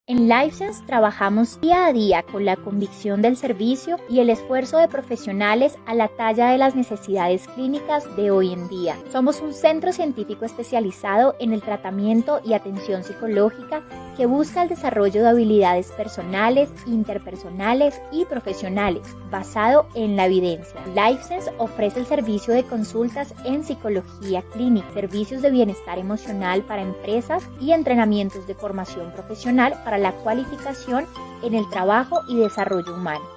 En LifeSense trabajamos día a día con la convicción del servicio y el esfuerzo de profesionales a la talla de las necesidades clínicas de hoy en día. Somos un centro científico especializado en el tratamiento y atención psicológica que busca el desarrollo de habilidades personales, interpersonales y profesionales, basado en la evidencia. LifeSense ofrece el servicio de consultas en psicología clínica, servicios de bienestar emocional para empresas y entrenamientos de formación profesional para la cualificación en el trabajo y desarrollo humano.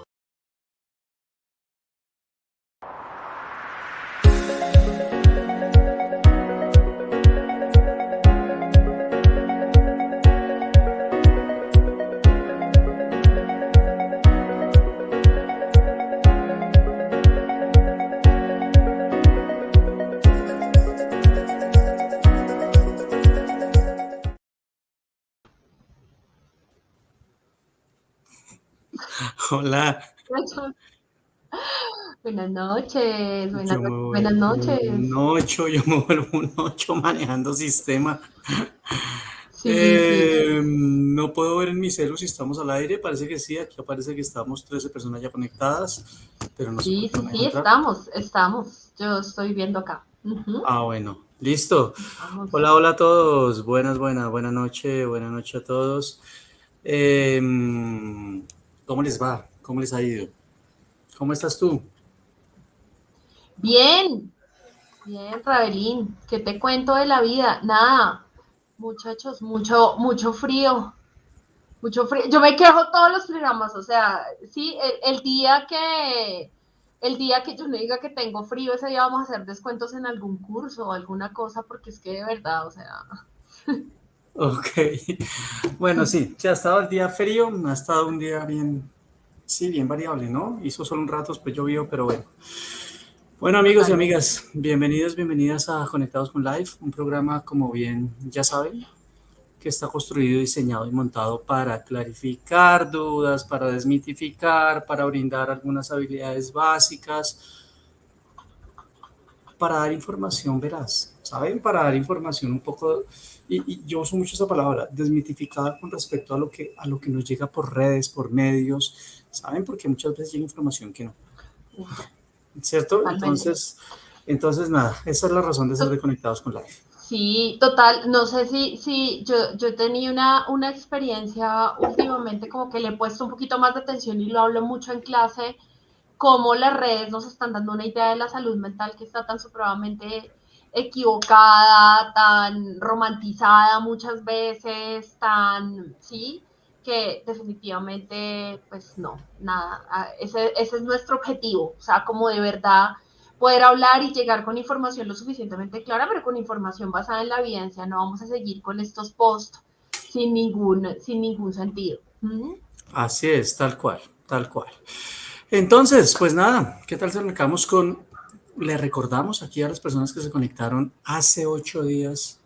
Hola. Buenas noches, Yo me buenas vuelvo noches. un 8 manejando sistema. Sí, No puedo ver en mi celu si estamos al aire, parece que sí, aquí aparece que estamos 13 personas ya conectadas, pero no sé por qué no me deja entrar. estamos. Yo estoy viendo acá. Ah, bueno, listo. Vamos. Hola a todos, buenas noches a todos. Eh, ¿Cómo les va? ¿Cómo les ha ido? ¿Cómo estás tú? Bien, bien, Ravelín. ¿Qué te cuento de la vida? Nada, muchachos, mucho frío. Mucho frío. Yo me quejo todos los programas, o sea, sí, el día que yo no diga que tengo frío, ese día vamos a hacer descuentos en algún curso o alguna cosa, porque es que de verdad, o sea, Ok, bueno, sí, ha estado el día frío, ha estado un día bien, sí, bien variable, ¿no? Hizo solo un rato, después llovió, pero bueno. Bueno, amigos y totalmente. amigas, bienvenidas a Conectados con Live, un programa, como bien ya saben, que está construido, diseñado y montado para clarificar dudas, para desmitificar, para brindar algunas habilidades básicas, para dar información veraz, ¿saben? Para dar información un poco, y yo uso mucho esa palabra, desmitificada con respecto a lo que nos llega por redes, por medios, ¿saben? Porque muchas veces llega información que no, Uf, ¿cierto? totalmente. Entonces nada, esa es la razón de ser de Conectados con Live. Sí, total. No sé si yo he tenido una experiencia últimamente como que le he puesto un poquito más de atención y lo hablo mucho en clase, cómo las redes nos están dando una idea de la salud mental que está tan supremamente equivocada, tan romantizada muchas veces, tan, sí, que definitivamente, pues no, nada, ese es nuestro objetivo, o sea, como de verdad poder hablar y llegar con información lo suficientemente clara, pero con información basada en la evidencia, no vamos a seguir con estos posts sin ningún sentido. ¿Mm? Así es, tal cual, tal cual. Entonces, pues nada, ¿qué tal si arrancamos con, le recordamos aquí a las personas que se conectaron hace 8 días,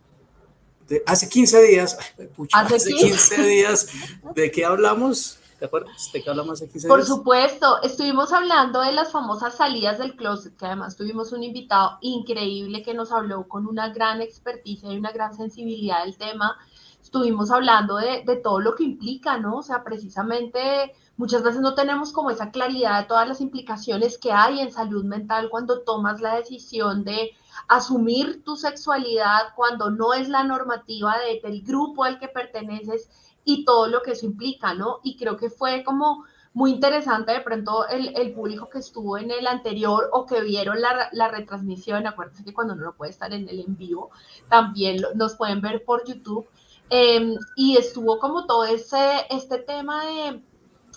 hace 15 días, ay, pucha, Hace hace 15. 15 días, ¿de qué hablamos? ¿Te acuerdas? ¿De qué hablamos hace 15 Por días? supuesto, estuvimos hablando de las famosas salidas del closet, que además tuvimos un invitado increíble que nos habló con una gran experticia y una gran sensibilidad del tema. Estuvimos hablando de todo lo que implica, ¿no? O sea, precisamente muchas veces no tenemos como esa claridad de todas las implicaciones que hay en salud mental cuando tomas la decisión de asumir tu sexualidad, cuando no es la normativa del grupo al que perteneces y todo lo que eso implica, ¿no? Y creo que fue como muy interesante de pronto el público que estuvo en el anterior o que vieron la retransmisión. Acuérdense que cuando uno no puede estar en el en vivo, también nos pueden ver por YouTube. Y estuvo como todo este tema de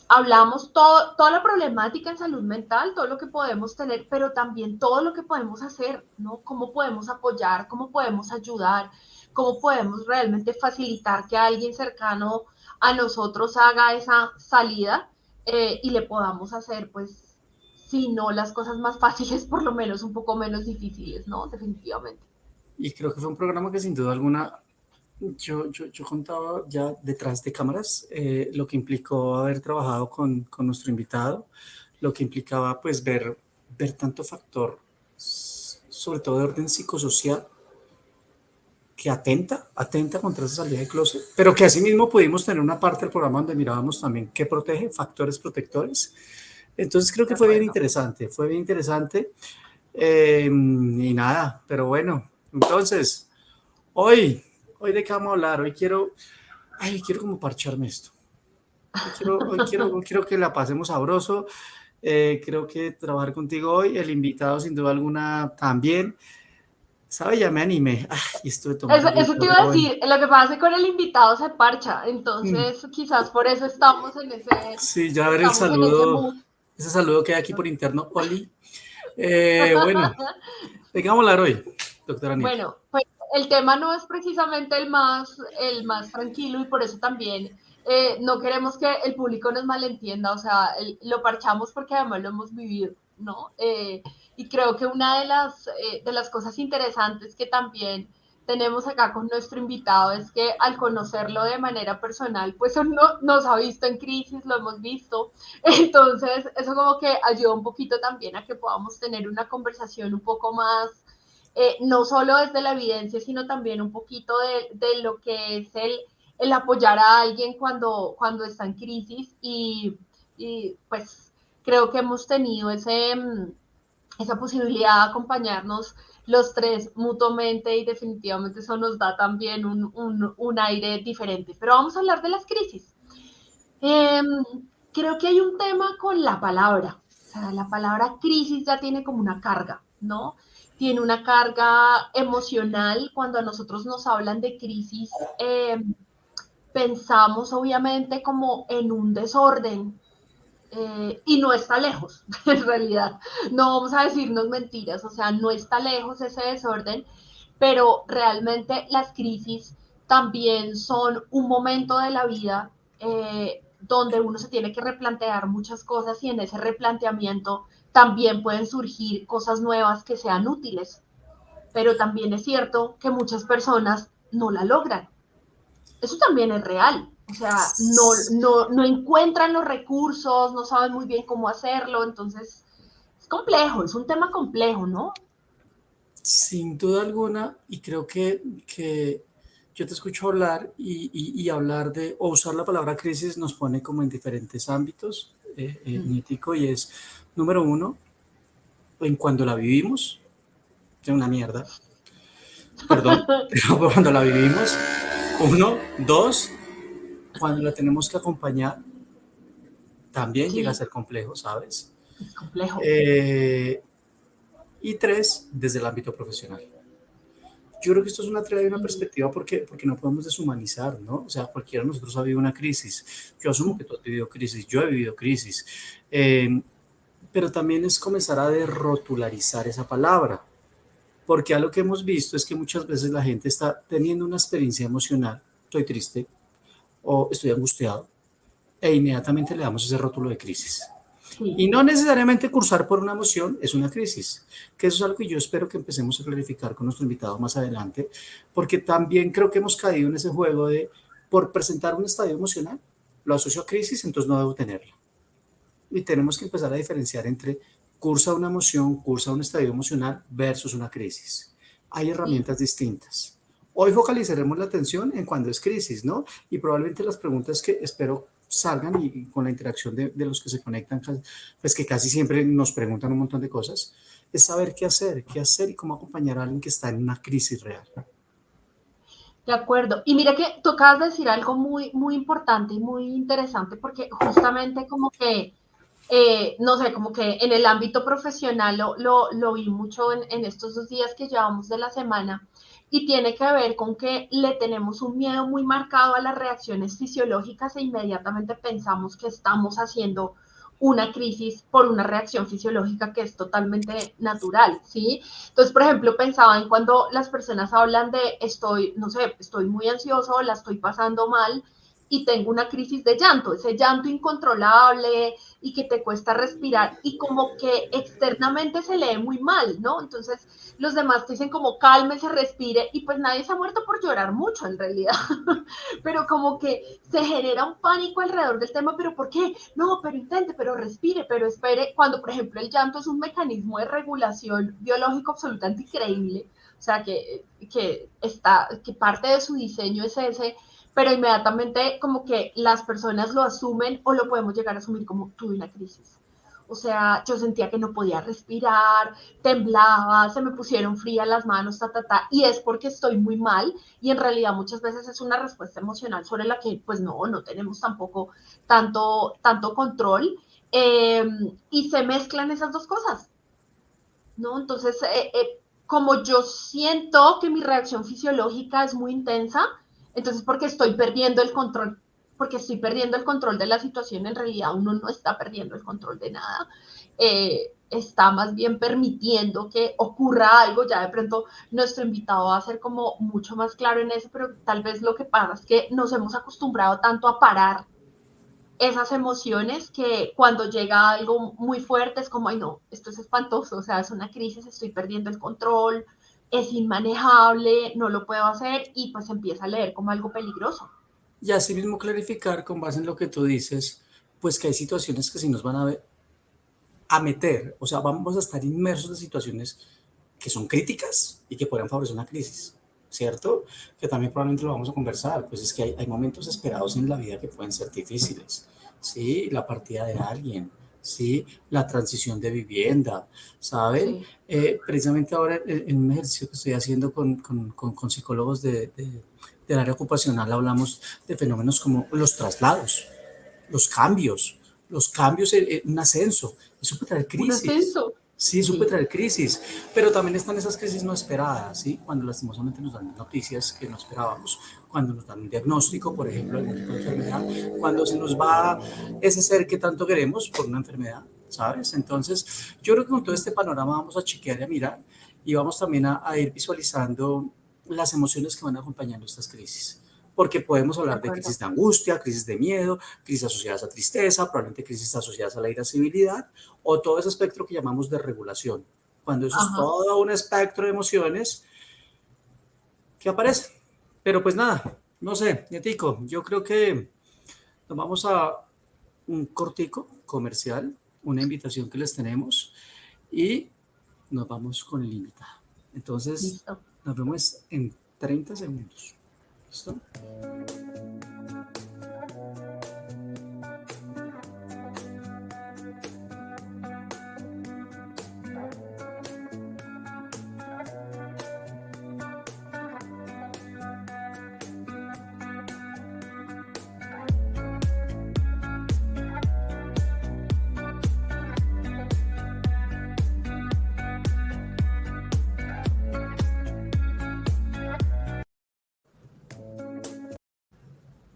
hablamos toda la problemática en salud mental, todo lo que podemos tener, pero también todo lo que podemos hacer, ¿no? Cómo podemos apoyar, cómo podemos ayudar, cómo podemos realmente facilitar que alguien cercano a nosotros haga esa salida y le podamos hacer, pues, si no las cosas más fáciles, por lo menos un poco menos difíciles, ¿no? Definitivamente. Y creo que fue un programa que sin duda alguna yo contaba ya detrás de cámaras lo que implicó haber trabajado con nuestro invitado, lo que implicaba pues ver tanto factor, sobre todo de orden psicosocial, que atenta contra esa salida de closet, pero que asimismo pudimos tener una parte del programa donde mirábamos también qué protege, factores protectores. Entonces creo que fue bien interesante, y nada, pero bueno, entonces, hoy de qué vamos a hablar, hoy quiero como parcharme esto, hoy quiero que la pasemos sabroso, creo que trabajar contigo hoy, el invitado sin duda alguna también, ¿sabe? Ya me animé, y estuve tomando Eso te iba a decir, lo que pasa es que con el invitado se parcha, entonces quizás por eso estamos en sí, ya ver el ese saludo, mood. ese saludo que hay aquí por interno, Oli. Bueno, ¿de qué vamos a hablar hoy, doctora Aniel? Bueno, pues el tema no es precisamente el más tranquilo y por eso también no queremos que el público nos malentienda, o sea, lo parchamos porque además lo hemos vivido, ¿no? Y creo que una de las cosas interesantes que también tenemos acá con nuestro invitado es que al conocerlo de manera personal, pues nos ha visto en crisis, lo hemos visto, entonces eso como que ayuda un poquito también a que podamos tener una conversación un poco más no solo desde la evidencia, sino también un poquito de lo que es el apoyar a alguien cuando está en crisis y pues creo que hemos tenido esa posibilidad de acompañarnos los tres mutuamente y definitivamente eso nos da también un aire diferente. Pero vamos a hablar de las crisis. Creo que hay un tema con la palabra. O sea, la palabra crisis ya tiene como una carga, ¿no? Tiene una carga emocional. Cuando a nosotros nos hablan de crisis, pensamos obviamente como en un desorden, y no está lejos, en realidad. No vamos a decirnos mentiras, o sea, no está lejos ese desorden, pero realmente las crisis también son un momento de la vida donde uno se tiene que replantear muchas cosas y en ese replanteamiento también pueden surgir cosas nuevas que sean útiles, pero también es cierto que muchas personas no la logran. Eso también es real. O sea, no encuentran los recursos, no saben muy bien cómo hacerlo, entonces es complejo, es un tema complejo, ¿no? Sin duda alguna, y creo que yo te escucho hablar y hablar o usar la palabra crisis nos pone como en diferentes ámbitos, nítico, y es, número uno, en cuando la vivimos, es una mierda, perdón, pero cuando la vivimos, uno, dos, cuando la tenemos que acompañar, también llega a Sí, ser complejo, ¿sabes? es complejo. Y tres, desde el ámbito profesional. Yo creo que esto es una tarea y una perspectiva porque no podemos deshumanizar, ¿no? O sea, cualquiera de nosotros ha vivido una crisis. Yo asumo que tú has vivido crisis, yo he vivido crisis. Pero también es comenzar a derrotularizar esa palabra. Porque algo que hemos visto es que muchas veces la gente está teniendo una experiencia emocional, estoy triste o estoy angustiado, e inmediatamente le damos ese rótulo de crisis. Sí. Y no necesariamente cursar por una emoción es una crisis, que eso es algo que yo espero que empecemos a clarificar con nuestro invitado más adelante, porque también creo que hemos caído en ese juego de, por presentar un estadio emocional, lo asocio a crisis, entonces no debo tenerla. Y tenemos que empezar a diferenciar entre cursa una emoción, cursa un estadio emocional versus una crisis. Hay herramientas distintas. Hoy focalizaremos la atención en cuando es crisis, ¿no? Y probablemente las preguntas que espero salgan y con la interacción de los que se conectan, pues que casi siempre nos preguntan un montón de cosas, es saber qué hacer y cómo acompañar a alguien que está en una crisis real. De acuerdo. Y mira que tú acabas de decir algo muy, muy importante y muy interesante porque justamente como que, no sé, como que en el ámbito profesional lo vi mucho en estos 2 días que llevamos de la semana y tiene que ver con que le tenemos un miedo muy marcado a las reacciones fisiológicas e inmediatamente pensamos que estamos haciendo una crisis por una reacción fisiológica que es totalmente natural, ¿sí? Entonces, por ejemplo, pensaba en cuando las personas hablan de estoy, no sé, estoy muy ansioso, la estoy pasando mal y tengo una crisis de llanto, ese llanto incontrolable y que te cuesta respirar y como que externamente se lee muy mal, ¿no? Entonces los demás te dicen como cálmese, respire y pues nadie se ha muerto por llorar mucho en realidad, pero como que se genera un pánico alrededor del tema, pero ¿por qué? No, pero intente, pero respire, pero espere, cuando por ejemplo el llanto es un mecanismo de regulación biológico absolutamente increíble, O sea, que parte de su diseño es ese, pero inmediatamente como que las personas lo asumen o lo podemos llegar a asumir como tuve una crisis. O sea, yo sentía que no podía respirar, temblaba, se me pusieron frías las manos, y es porque estoy muy mal, y en realidad muchas veces es una respuesta emocional sobre la que pues no tenemos tampoco tanto control, y se mezclan esas dos cosas, ¿no? Entonces, como yo siento que mi reacción fisiológica es muy intensa, entonces porque estoy perdiendo el control, de la situación, en realidad uno no está perdiendo el control de nada, está más bien permitiendo que ocurra algo. Ya de pronto nuestro invitado va a ser como mucho más claro en eso, pero tal vez lo que pasa es que nos hemos acostumbrado tanto a parar esas emociones que cuando llega algo muy fuerte es como, ay no, esto es espantoso, o sea, es una crisis, estoy perdiendo el control, es inmanejable, no lo puedo hacer, y pues empieza a leer como algo peligroso. Y así mismo clarificar con base en lo que tú dices, pues que hay situaciones que sí nos van a meter, o sea, vamos a estar inmersos en situaciones que son críticas y que pueden favorecer una crisis, ¿cierto? Que también probablemente lo vamos a conversar, pues es que hay momentos esperados en la vida que pueden ser difíciles, ¿sí? La partida de alguien, ¿sí? La transición de vivienda, ¿saben? Sí. Precisamente ahora en un ejercicio que estoy haciendo con psicólogos del área ocupacional hablamos de fenómenos como los traslados, los cambios en un ascenso. Eso puede traer Un crisis. ascenso. Sí, eso puede Sí. traer crisis, pero también están esas crisis no esperadas, ¿sí? Cuando lastimosamente nos dan noticias que no esperábamos, cuando nos dan un diagnóstico, por ejemplo, de algún tipo de enfermedad, cuando se nos va ese ser que tanto queremos por una enfermedad, ¿sabes? Entonces, yo creo que con todo este panorama vamos a chequear y a mirar y vamos también a ir visualizando las emociones que van acompañando estas crisis, porque podemos De hablar de acuerdo. crisis de angustia, crisis de miedo, crisis asociadas a tristeza, probablemente crisis asociadas a la irascibilidad o todo ese espectro que llamamos de regulación. Cuando eso es Ajá. todo un espectro de emociones que aparecen. Pero pues nada, no sé, Nietico, yo creo que nos vamos a un cortico comercial, una invitación que les tenemos y nos vamos con el invitado. Entonces, Listo. nos vemos en 30 segundos. ¿Listo?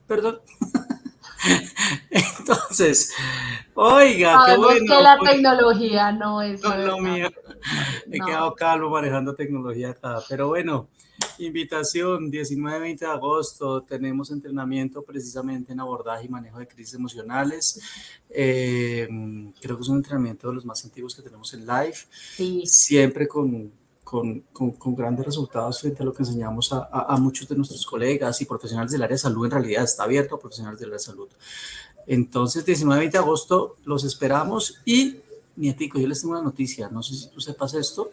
Perdón. Entonces, oiga, qué Sabemos bueno. que la tecnología no es la Lo verdad. mío. He No. quedado calvo manejando tecnología acá. Pero bueno, invitación 19-20 de agosto. Tenemos entrenamiento precisamente en abordaje y manejo de crisis emocionales. Creo que es un entrenamiento de los más antiguos que tenemos en live. Sí. Siempre con grandes resultados frente a lo que enseñamos a muchos de nuestros colegas y profesionales del área de salud. En realidad está abierto a profesionales del área de salud. Entonces, 19-20 de agosto los esperamos. Y, Nietico, yo les tengo una noticia, no sé si tú sepas esto,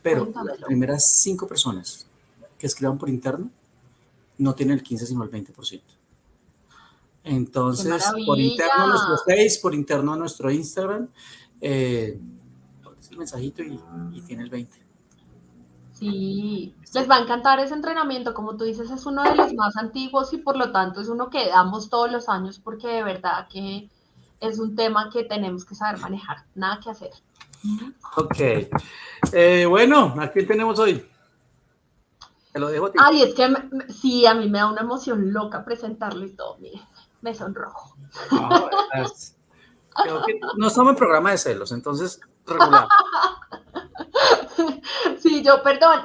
pero las Cuéntamelo. primeras 5 personas que escriban por interno no tienen el 15, sino el 20%. ¡Qué Entonces, por interno a nuestro maravilla! Face, por interno a nuestro Instagram, pones el mensajito y tiene el 20. Sí, les ¿Listo? va a encantar ese entrenamiento. Como tú dices, es uno de los más antiguos y por lo tanto es uno que damos todos los años porque de verdad que es un tema que tenemos que saber manejar. Nada que hacer. Ok. Bueno, ¿a quién tenemos hoy? Te lo dejo a ti. Ay, es que sí, a mí me da una emoción loca presentarlo y todo. Mire, me sonrojo. Ah, creo que no estamos en programa de celos, entonces regular. Sí, yo, perdón.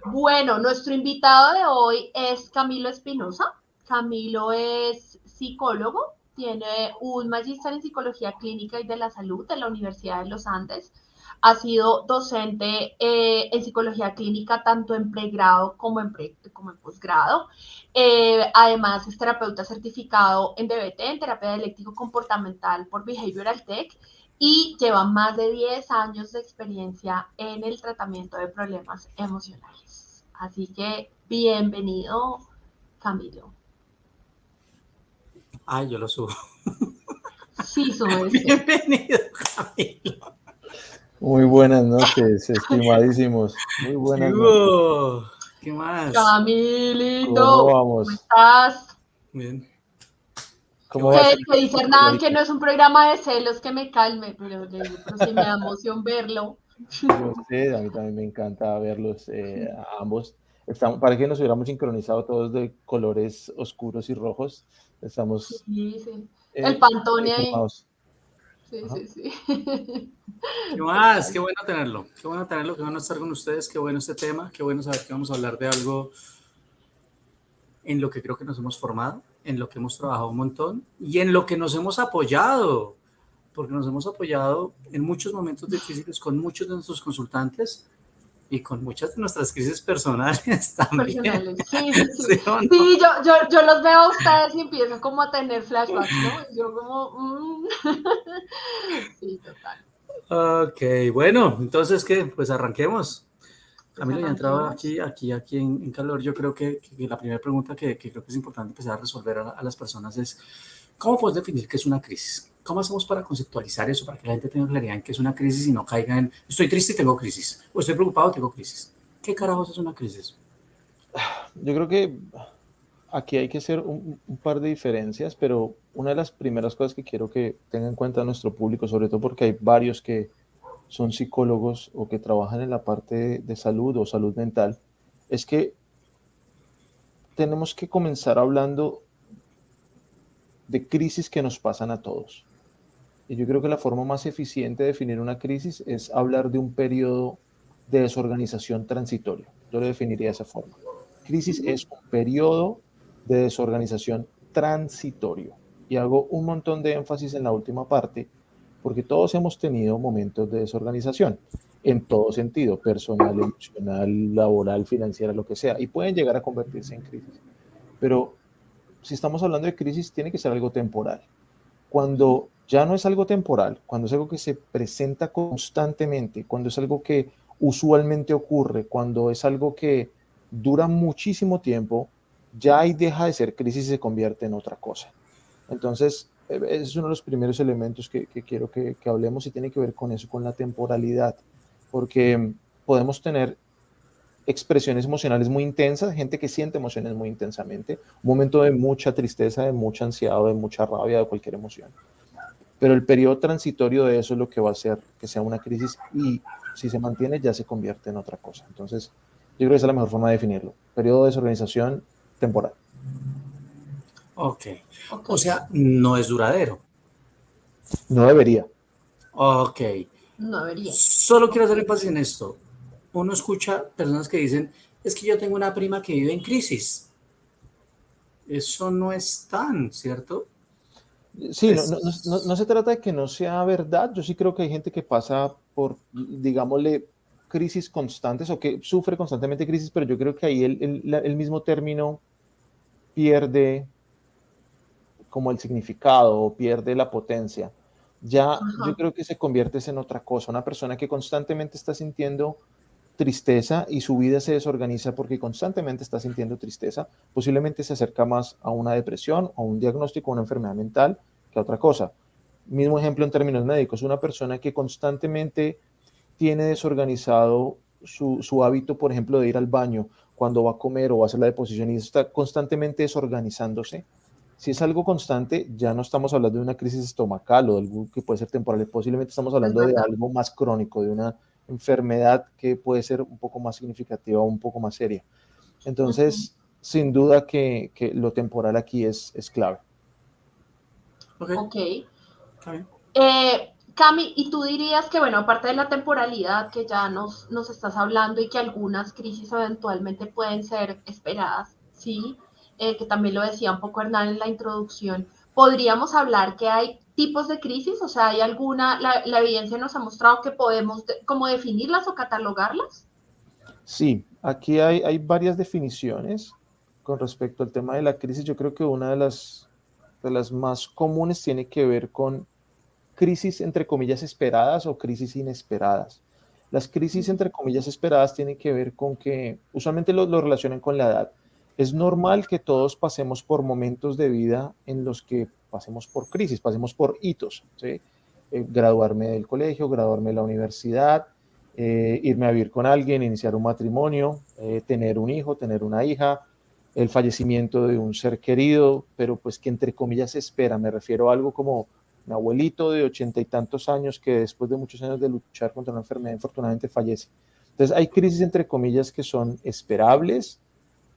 Bueno, nuestro invitado de hoy es Camilo Espinosa. Camilo es psicólogo, tiene un magíster en psicología clínica y de la salud de la Universidad de los Andes. Ha sido docente en psicología clínica tanto en pregrado como en posgrado. Además, es terapeuta certificado en DBT, en terapia dialéctico comportamental por Behavioral Tech, y lleva más de 10 años de experiencia en el tratamiento de problemas emocionales. Así que bienvenido, Camilo. Ay, yo lo subo. Sí, subes. Bienvenido, Camilo. Muy buenas noches, estimadísimos. Muy buenas noches. ¿Qué más? Camilito, ¿Cómo ¿cómo vamos? estás? Bien. ¿Cómo va a ser? Que dice Hernán que no es un programa de celos, que me calme, pero le digo, pero sí me da emoción verlo. Yo sé, a mí también me encanta verlos a ambos. Para que nos hubiéramos sincronizado todos de colores oscuros y rojos, estamos Sí, sí. El Pantone ahí. informados. Sí, Ajá. sí, sí. ¿Qué más? Qué bueno tenerlo. Qué bueno tenerlo, qué bueno estar con ustedes, qué bueno este tema, qué bueno saber que vamos a hablar de algo en lo que creo que nos hemos formado, en lo que hemos trabajado un montón y en lo que nos hemos apoyado, porque nos hemos apoyado en muchos momentos difíciles con muchos de nuestros consultantes y con muchas de nuestras crisis personales también. Personales, sí, sí, sí. ¿Sí o no? Sí, yo los veo a ustedes y empiezo como a tener flashbacks, ¿no? Y yo como, sí, total. Ok, bueno, entonces, ¿qué? Pues arranquemos. Pues Camilo, ya entrado arranquemos. aquí en calor, yo creo que la primera pregunta que creo que es importante empezar a resolver a las personas es, ¿cómo puedes definir qué es una crisis? ¿Cómo hacemos para conceptualizar eso, para que la gente tenga claridad en qué es una crisis y no caiga en, estoy triste y tengo crisis, o estoy preocupado y tengo crisis? ¿Qué carajos es una crisis? Yo creo que aquí hay que hacer un par de diferencias, pero una de las primeras cosas que quiero que tenga en cuenta nuestro público, sobre todo porque hay varios que son psicólogos o que trabajan en la parte de salud o salud mental, es que tenemos que comenzar hablando de crisis que nos pasan a todos. Y yo creo que la forma más eficiente de definir una crisis es hablar de un periodo de desorganización transitorio. Yo lo definiría de esa forma. Crisis es un periodo de desorganización transitorio. Y hago un montón de énfasis en la última parte, porque todos hemos tenido momentos de desorganización, en todo sentido, personal, emocional, laboral, financiera, lo que sea, y pueden llegar a convertirse en crisis. Pero si estamos hablando de crisis, tiene que ser algo temporal. Cuando ya no es algo temporal, cuando es algo que se presenta constantemente, cuando es algo que usualmente ocurre, cuando es algo que dura muchísimo tiempo, ya ahí deja de ser crisis y se convierte en otra cosa. Entonces, ese es uno de los primeros elementos que quiero que hablemos y tiene que ver con eso, con la temporalidad, porque podemos tener expresiones emocionales muy intensas, gente que siente emociones muy intensamente, un momento de mucha tristeza, de mucha ansiedad, de mucha rabia, de cualquier emoción. Pero el periodo transitorio de eso es lo que va a hacer que sea una crisis y si se mantiene ya se convierte en otra cosa. Entonces, yo creo que esa es la mejor forma de definirlo. Periodo de desorganización temporal. Ok, Ok. o sea, no es duradero. No debería. Ok, No debería. solo quiero Ok. hacer énfasis en esto. Uno escucha personas que dicen, es que yo tengo una prima que vive en crisis. Eso no es tan, ¿cierto? Sí, no Es, se trata de que no sea verdad. Yo sí creo que hay gente que pasa por, digámosle, crisis constantes o que sufre constantemente crisis, pero yo creo que ahí el mismo término pierde como el significado o pierde la potencia. Ya yo Ajá. creo que se convierte en otra cosa. Una persona que constantemente está sintiendo tristeza y su vida se desorganiza porque constantemente está sintiendo tristeza, posiblemente se acerca más a una depresión o un diagnóstico, a una enfermedad mental que a otra cosa. Mismo ejemplo en términos médicos, una persona que constantemente tiene desorganizado su hábito, por ejemplo, de ir al baño cuando va a comer o va a hacer la deposición y está constantemente desorganizándose. Si es algo constante, ya no estamos hablando de una crisis estomacal o de algo que puede ser temporal, posiblemente estamos Es hablando de verdad. algo más crónico, de una enfermedad que puede ser un poco más significativa o un poco más seria. Entonces, sin duda que lo temporal aquí es clave. ok, Ok. está bien. Cami, ¿y tú dirías que, bueno, aparte de la temporalidad que ya nos estás hablando y que algunas crisis eventualmente pueden ser esperadas, sí, que también lo decía un poco Hernán en la introducción, podríamos hablar que hay tipos de crisis? O sea, ¿hay alguna, la evidencia nos ha mostrado que podemos como definirlas o catalogarlas? Sí, aquí hay varias definiciones con respecto al tema de la crisis. Yo creo que una de las más comunes tiene que ver con crisis entre comillas esperadas o crisis inesperadas. Las crisis entre comillas esperadas tienen que ver con que usualmente lo relacionan con la edad. Es normal que todos pasemos por momentos de vida en los que pasemos por crisis, pasemos por hitos, ¿sí? Graduarme del colegio, graduarme de la universidad, irme a vivir con alguien, iniciar un matrimonio, tener un hijo, tener una hija, el fallecimiento de un ser querido, pero pues que entre comillas se espera. Me refiero a algo como mi abuelito de 80 y tantos años que después de muchos años de luchar contra una enfermedad infortunadamente fallece. Entonces hay crisis entre comillas que son esperables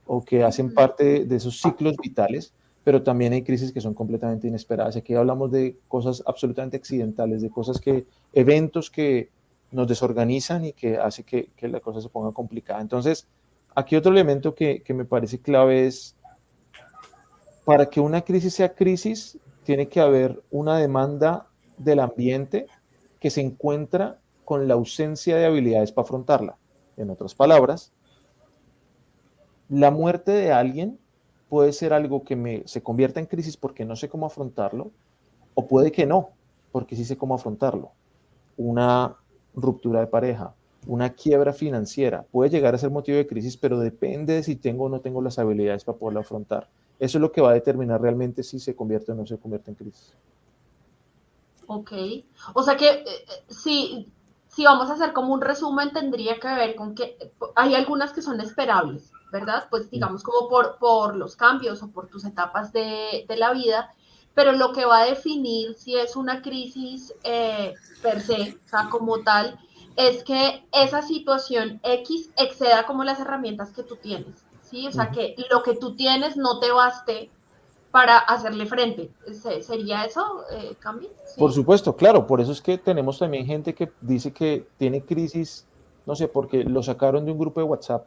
o que hacen parte de esos ciclos vitales, pero también hay crisis que son completamente inesperadas. Aquí hablamos de cosas absolutamente accidentales, de cosas que, eventos que nos desorganizan y que hace que la cosa se ponga complicada. Entonces, aquí otro elemento que me parece clave es, para que una crisis sea crisis, tiene que haber una demanda del ambiente que se encuentra con la ausencia de habilidades para afrontarla. En otras palabras, la muerte de alguien puede ser algo que se convierta en crisis porque no sé cómo afrontarlo, o puede que no, porque sí sé cómo afrontarlo. Una ruptura de pareja, una quiebra financiera, puede llegar a ser motivo de crisis, pero depende de si tengo o no tengo las habilidades para poderlo afrontar. Eso es lo que va a determinar realmente si se convierte o no se convierte en crisis. Ok, o sea que si vamos a hacer como un resumen, tendría que ver con que hay algunas que son esperables, ¿verdad? Pues digamos como por los cambios o por tus etapas de la vida, pero lo que va a definir si es una crisis per se, o sea, como tal, es que esa situación X exceda como las herramientas que tú tienes, ¿sí? O sea, que lo que tú tienes no te baste para hacerle frente. ¿Sería eso, Cami? Por ¿Sí? supuesto, claro, por eso es que tenemos también gente que dice que tiene crisis, no sé, porque lo sacaron de un grupo de WhatsApp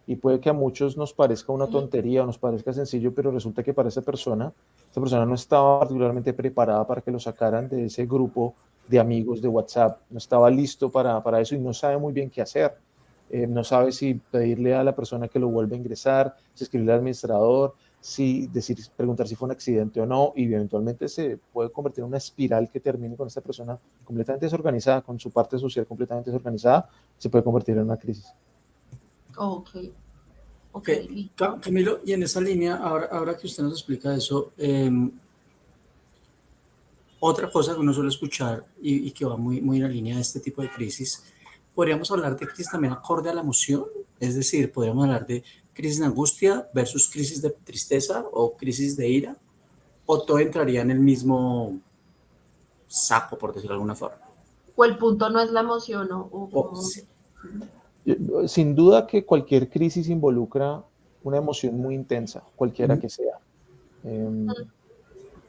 y puede que a muchos nos parezca una tontería o nos parezca sencillo, pero resulta que para esa persona no estaba particularmente preparada para que lo sacaran de ese grupo de amigos de WhatsApp, no estaba listo para eso y no sabe muy bien qué hacer. No sabe si pedirle a la persona que lo vuelva a ingresar, si escribirle al administrador, si preguntar si fue un accidente o no, y eventualmente se puede convertir en una espiral que termine con esta persona completamente desorganizada, con su parte social completamente desorganizada, se puede convertir en una crisis. Ok. Ok, Camilo, y en esa línea, ahora que usted nos explica eso, otra cosa que uno suele escuchar y que va muy en la línea de este tipo de crisis, podríamos hablar de crisis también acorde a la emoción, es decir, podríamos hablar de crisis de angustia versus crisis de tristeza o crisis de ira, o todo entraría en el mismo saco, por decirlo de alguna forma. O el punto no es la emoción, Sí. Sin duda que cualquier crisis involucra una emoción muy intensa, cualquiera que sea.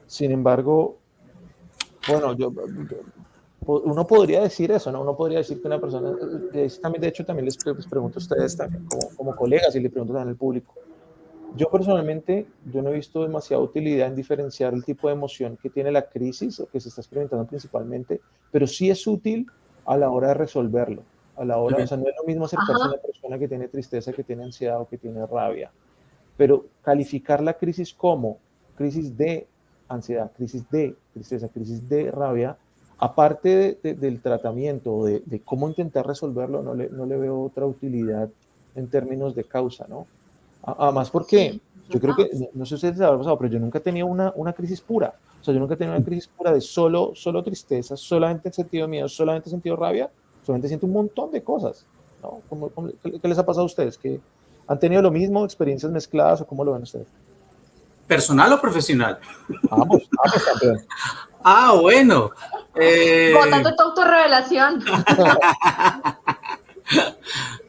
Sin embargo, bueno, uno podría decir eso, ¿no? Uno podría decir que una persona, también, de hecho, también les pregunto a ustedes también, como colegas, y le pregunto también al público. Yo personalmente, yo no he visto demasiada utilidad en diferenciar el tipo de emoción que tiene la crisis o que se está experimentando principalmente, pero sí es útil a la hora de resolverlo. A la hora, o sea, no es lo mismo acercarse a una persona que tiene tristeza, que tiene ansiedad o que tiene rabia, pero calificar la crisis como crisis de ansiedad, crisis de tristeza, crisis de rabia, aparte del tratamiento, de cómo intentar resolverlo, no le veo otra utilidad en términos de causa, ¿no? Además porque yo creo que, no sé si ustedes habrán pasado, pero yo nunca he tenido una crisis pura. O sea, yo nunca he tenido una crisis pura de solo tristeza, solamente en sentido de miedo, solamente en sentido de rabia. Solamente siento un montón de cosas, ¿no? ¿Qué les ha pasado a ustedes? ¿Que han tenido lo mismo, experiencias mezcladas o cómo lo ven ustedes? ¿Personal o profesional? Ambos campeón. Bueno. Bótate tu autorrevelación.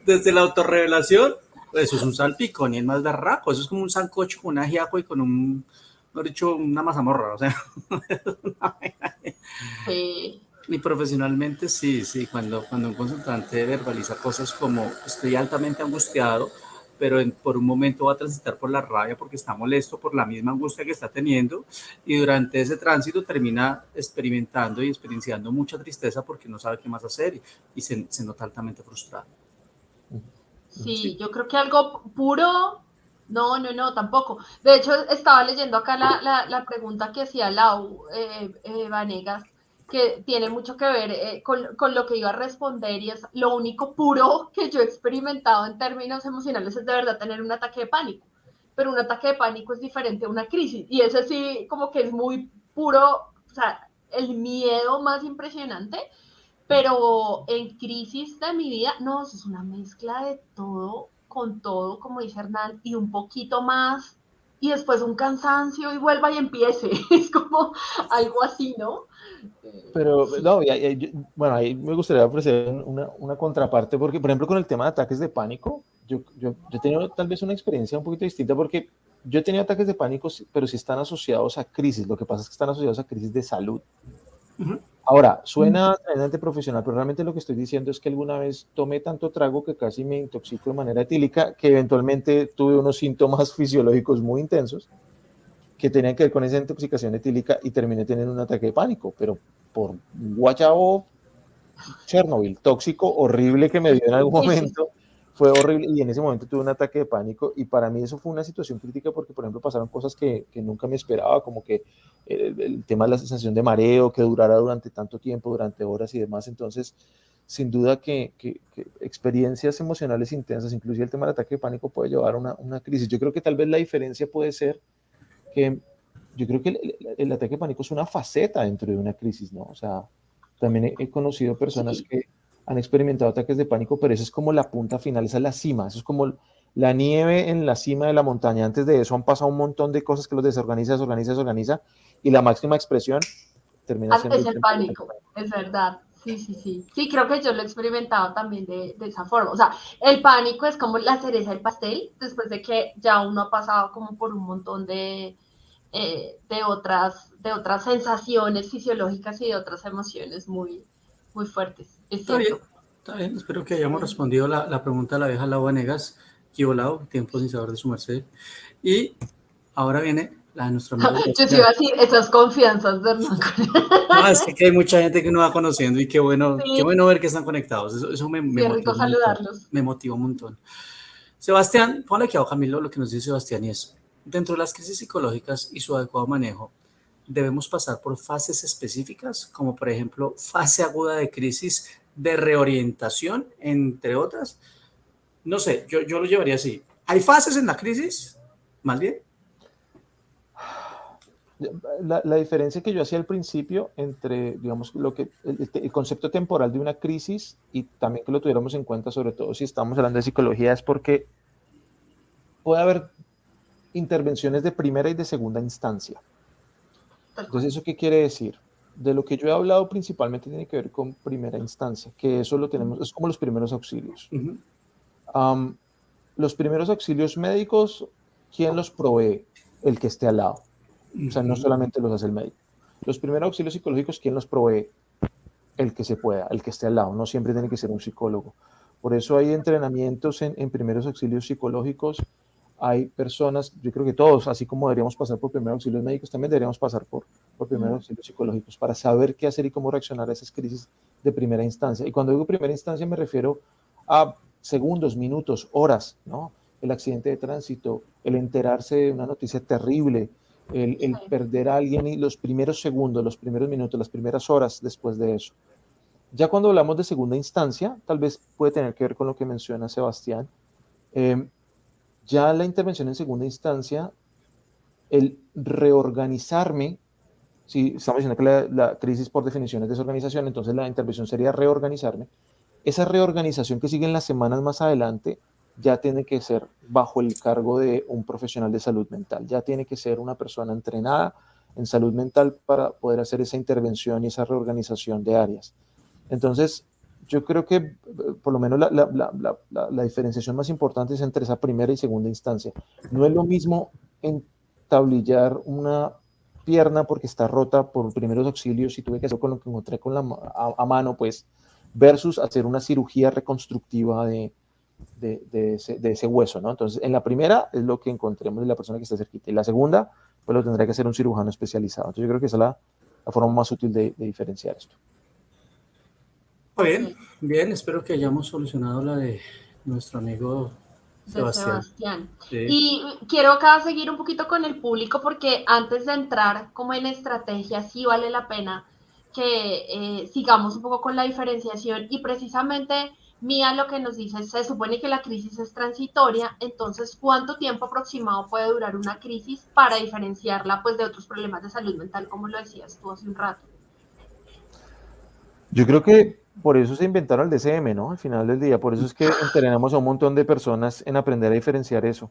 Desde la autorrevelación, eso es un salpicón y es más berraco, eso es como un sancocho con un ajiaco y con una mazamorra, o sea. Sí. Y profesionalmente sí, cuando un consultante verbaliza cosas como estoy altamente angustiado, pero por un momento va a transitar por la rabia porque está molesto por la misma angustia que está teniendo y durante ese tránsito termina experimentando y experienciando mucha tristeza porque no sabe qué más hacer y se nota altamente frustrado. Sí, yo creo que algo puro, no, tampoco. De hecho, estaba leyendo acá la pregunta que hacía Lau Vanegas, que tiene mucho que ver con lo que iba a responder, y es lo único puro que yo he experimentado en términos emocionales es de verdad tener un ataque de pánico, pero un ataque de pánico es diferente a una crisis, y ese sí como que es muy puro, o sea, el miedo más impresionante, pero en crisis de mi vida, no, eso es una mezcla de todo con todo, como dice Hernán, y un poquito más, y después un cansancio y vuelva y empiece, es como algo así, ¿no? Pero Sí. no, bueno, ahí me gustaría ofrecer una contraparte, porque por ejemplo con el tema de ataques de pánico, yo he tenido tal vez una experiencia un poquito distinta, porque yo he tenido ataques de pánico, pero sí están asociados a crisis. Lo que pasa es que están asociados a crisis de salud. Ujú. Ahora, suena tremendamente profesional, pero realmente lo que estoy diciendo es que alguna vez tomé tanto trago que casi me intoxico de manera etílica, que eventualmente tuve unos síntomas fisiológicos muy intensos que tenían que ver con esa intoxicación etílica y terminé teniendo un ataque de pánico, pero por guayabo Chernobyl, tóxico, horrible que me dio en algún Sí, sí. momento, fue horrible y en ese momento tuve un ataque de pánico y para mí eso fue una situación crítica porque, por ejemplo, pasaron cosas que nunca me esperaba, como que el tema de la sensación de mareo, que durara durante tanto tiempo, durante horas y demás, entonces sin duda que experiencias emocionales intensas, inclusive el tema del ataque de pánico puede llevar a una crisis. Yo creo que tal vez la diferencia puede ser que yo creo que el ataque de pánico es una faceta dentro de una crisis, ¿no? O sea, también he conocido personas Sí. que han experimentado ataques de pánico, pero eso es como la punta final, esa es la cima, eso es como la nieve en la cima de la montaña. Antes de eso han pasado un montón de cosas que los desorganiza, y la máxima expresión termina siendo Es el el tema del ataque de pánico, pánico. es verdad. Sí, sí, sí. Sí, creo que yo lo he experimentado también de esa forma. O sea, el pánico es como la cereza del pastel, después de que ya uno ha pasado como por un montón de otras sensaciones fisiológicas y de otras emociones muy, muy fuertes. Es Está bien, cierto. está bien. Espero que hayamos respondido la pregunta de la vieja Lau Vanegas, que volado, tiempo sin saber de su merced. Y ahora viene la de nuestro amigo Yo sí iba Sebastián. a decir esas confianzas de Hernán. No, es que hay mucha gente que uno va conociendo y qué Sí, bueno ver que están conectados. Eso me sí, es motiva rico un montón. saludarlos. Me motiva un montón. Sebastián, ponle aquí a Camilo lo que nos dice Sebastián y es, dentro de las crisis psicológicas y su adecuado manejo, debemos pasar por fases específicas, como por ejemplo fase aguda de crisis de reorientación, entre otras. No sé, yo lo llevaría así. ¿Hay fases en la crisis? Más bien. La diferencia que yo hacía al principio entre, digamos, el concepto temporal de una crisis y también que lo tuviéramos en cuenta, sobre todo si estamos hablando de psicología, es porque puede haber intervenciones de primera y de segunda instancia. Entonces, ¿eso qué quiere decir? De lo que yo he hablado principalmente tiene que ver con primera instancia, que eso lo tenemos, es como los primeros auxilios. Uh-huh. Los primeros auxilios médicos, ¿quién los provee? El que esté al lado. O sea, no solamente los hace el médico. Los primeros auxilios psicológicos, ¿quién los provee? El que se pueda, el que esté al lado. No siempre tiene que ser un psicólogo. Por eso hay entrenamientos en primeros auxilios psicológicos. Hay personas, yo creo que todos, así como deberíamos pasar por primeros auxilios médicos, también deberíamos pasar por primeros auxilios psicológicos para saber qué hacer y cómo reaccionar a esas crisis de primera instancia. Y cuando digo primera instancia me refiero a segundos, minutos, horas, ¿no? El accidente de tránsito, el enterarse de una noticia terrible, el perder a alguien y los primeros segundos, los primeros minutos, las primeras horas después de eso. Ya cuando hablamos de segunda instancia, tal vez puede tener que ver con lo que menciona Sebastián. Ya la intervención en segunda instancia, el reorganizarme, si estamos diciendo que la crisis por definición es desorganización, entonces la intervención sería reorganizarme. Esa reorganización que sigue en las semanas más adelante ya tiene que ser bajo el cargo de un profesional de salud mental, ya tiene que ser una persona entrenada en salud mental para poder hacer esa intervención y esa reorganización de áreas. Entonces, yo creo que por lo menos la diferenciación más importante es entre esa primera y segunda instancia. No es lo mismo entablillar una pierna porque está rota por primeros auxilios y tuve que hacer con lo que encontré con a mano, pues, versus hacer una cirugía reconstructiva de ese hueso, ¿no? Entonces, en la primera es lo que encontremos de la persona que está cerquita, y la segunda, pues lo tendrá que hacer un cirujano especializado. Entonces, yo creo que esa es la forma más útil de diferenciar esto. Muy bien, bien, espero que hayamos solucionado la de nuestro amigo Sebastián. Sí. Y quiero acá seguir un poquito con el público porque antes de entrar como en estrategia sí vale la pena sigamos un poco con la diferenciación y precisamente Mía lo que nos dice, se supone que la crisis es transitoria, entonces, ¿cuánto tiempo aproximado puede durar una crisis para diferenciarla pues de otros problemas de salud mental, como lo decías tú hace un rato? Yo creo que por eso se inventaron el DCM, ¿no? Al final del día, por eso es que entrenamos a un montón de personas en aprender a diferenciar eso.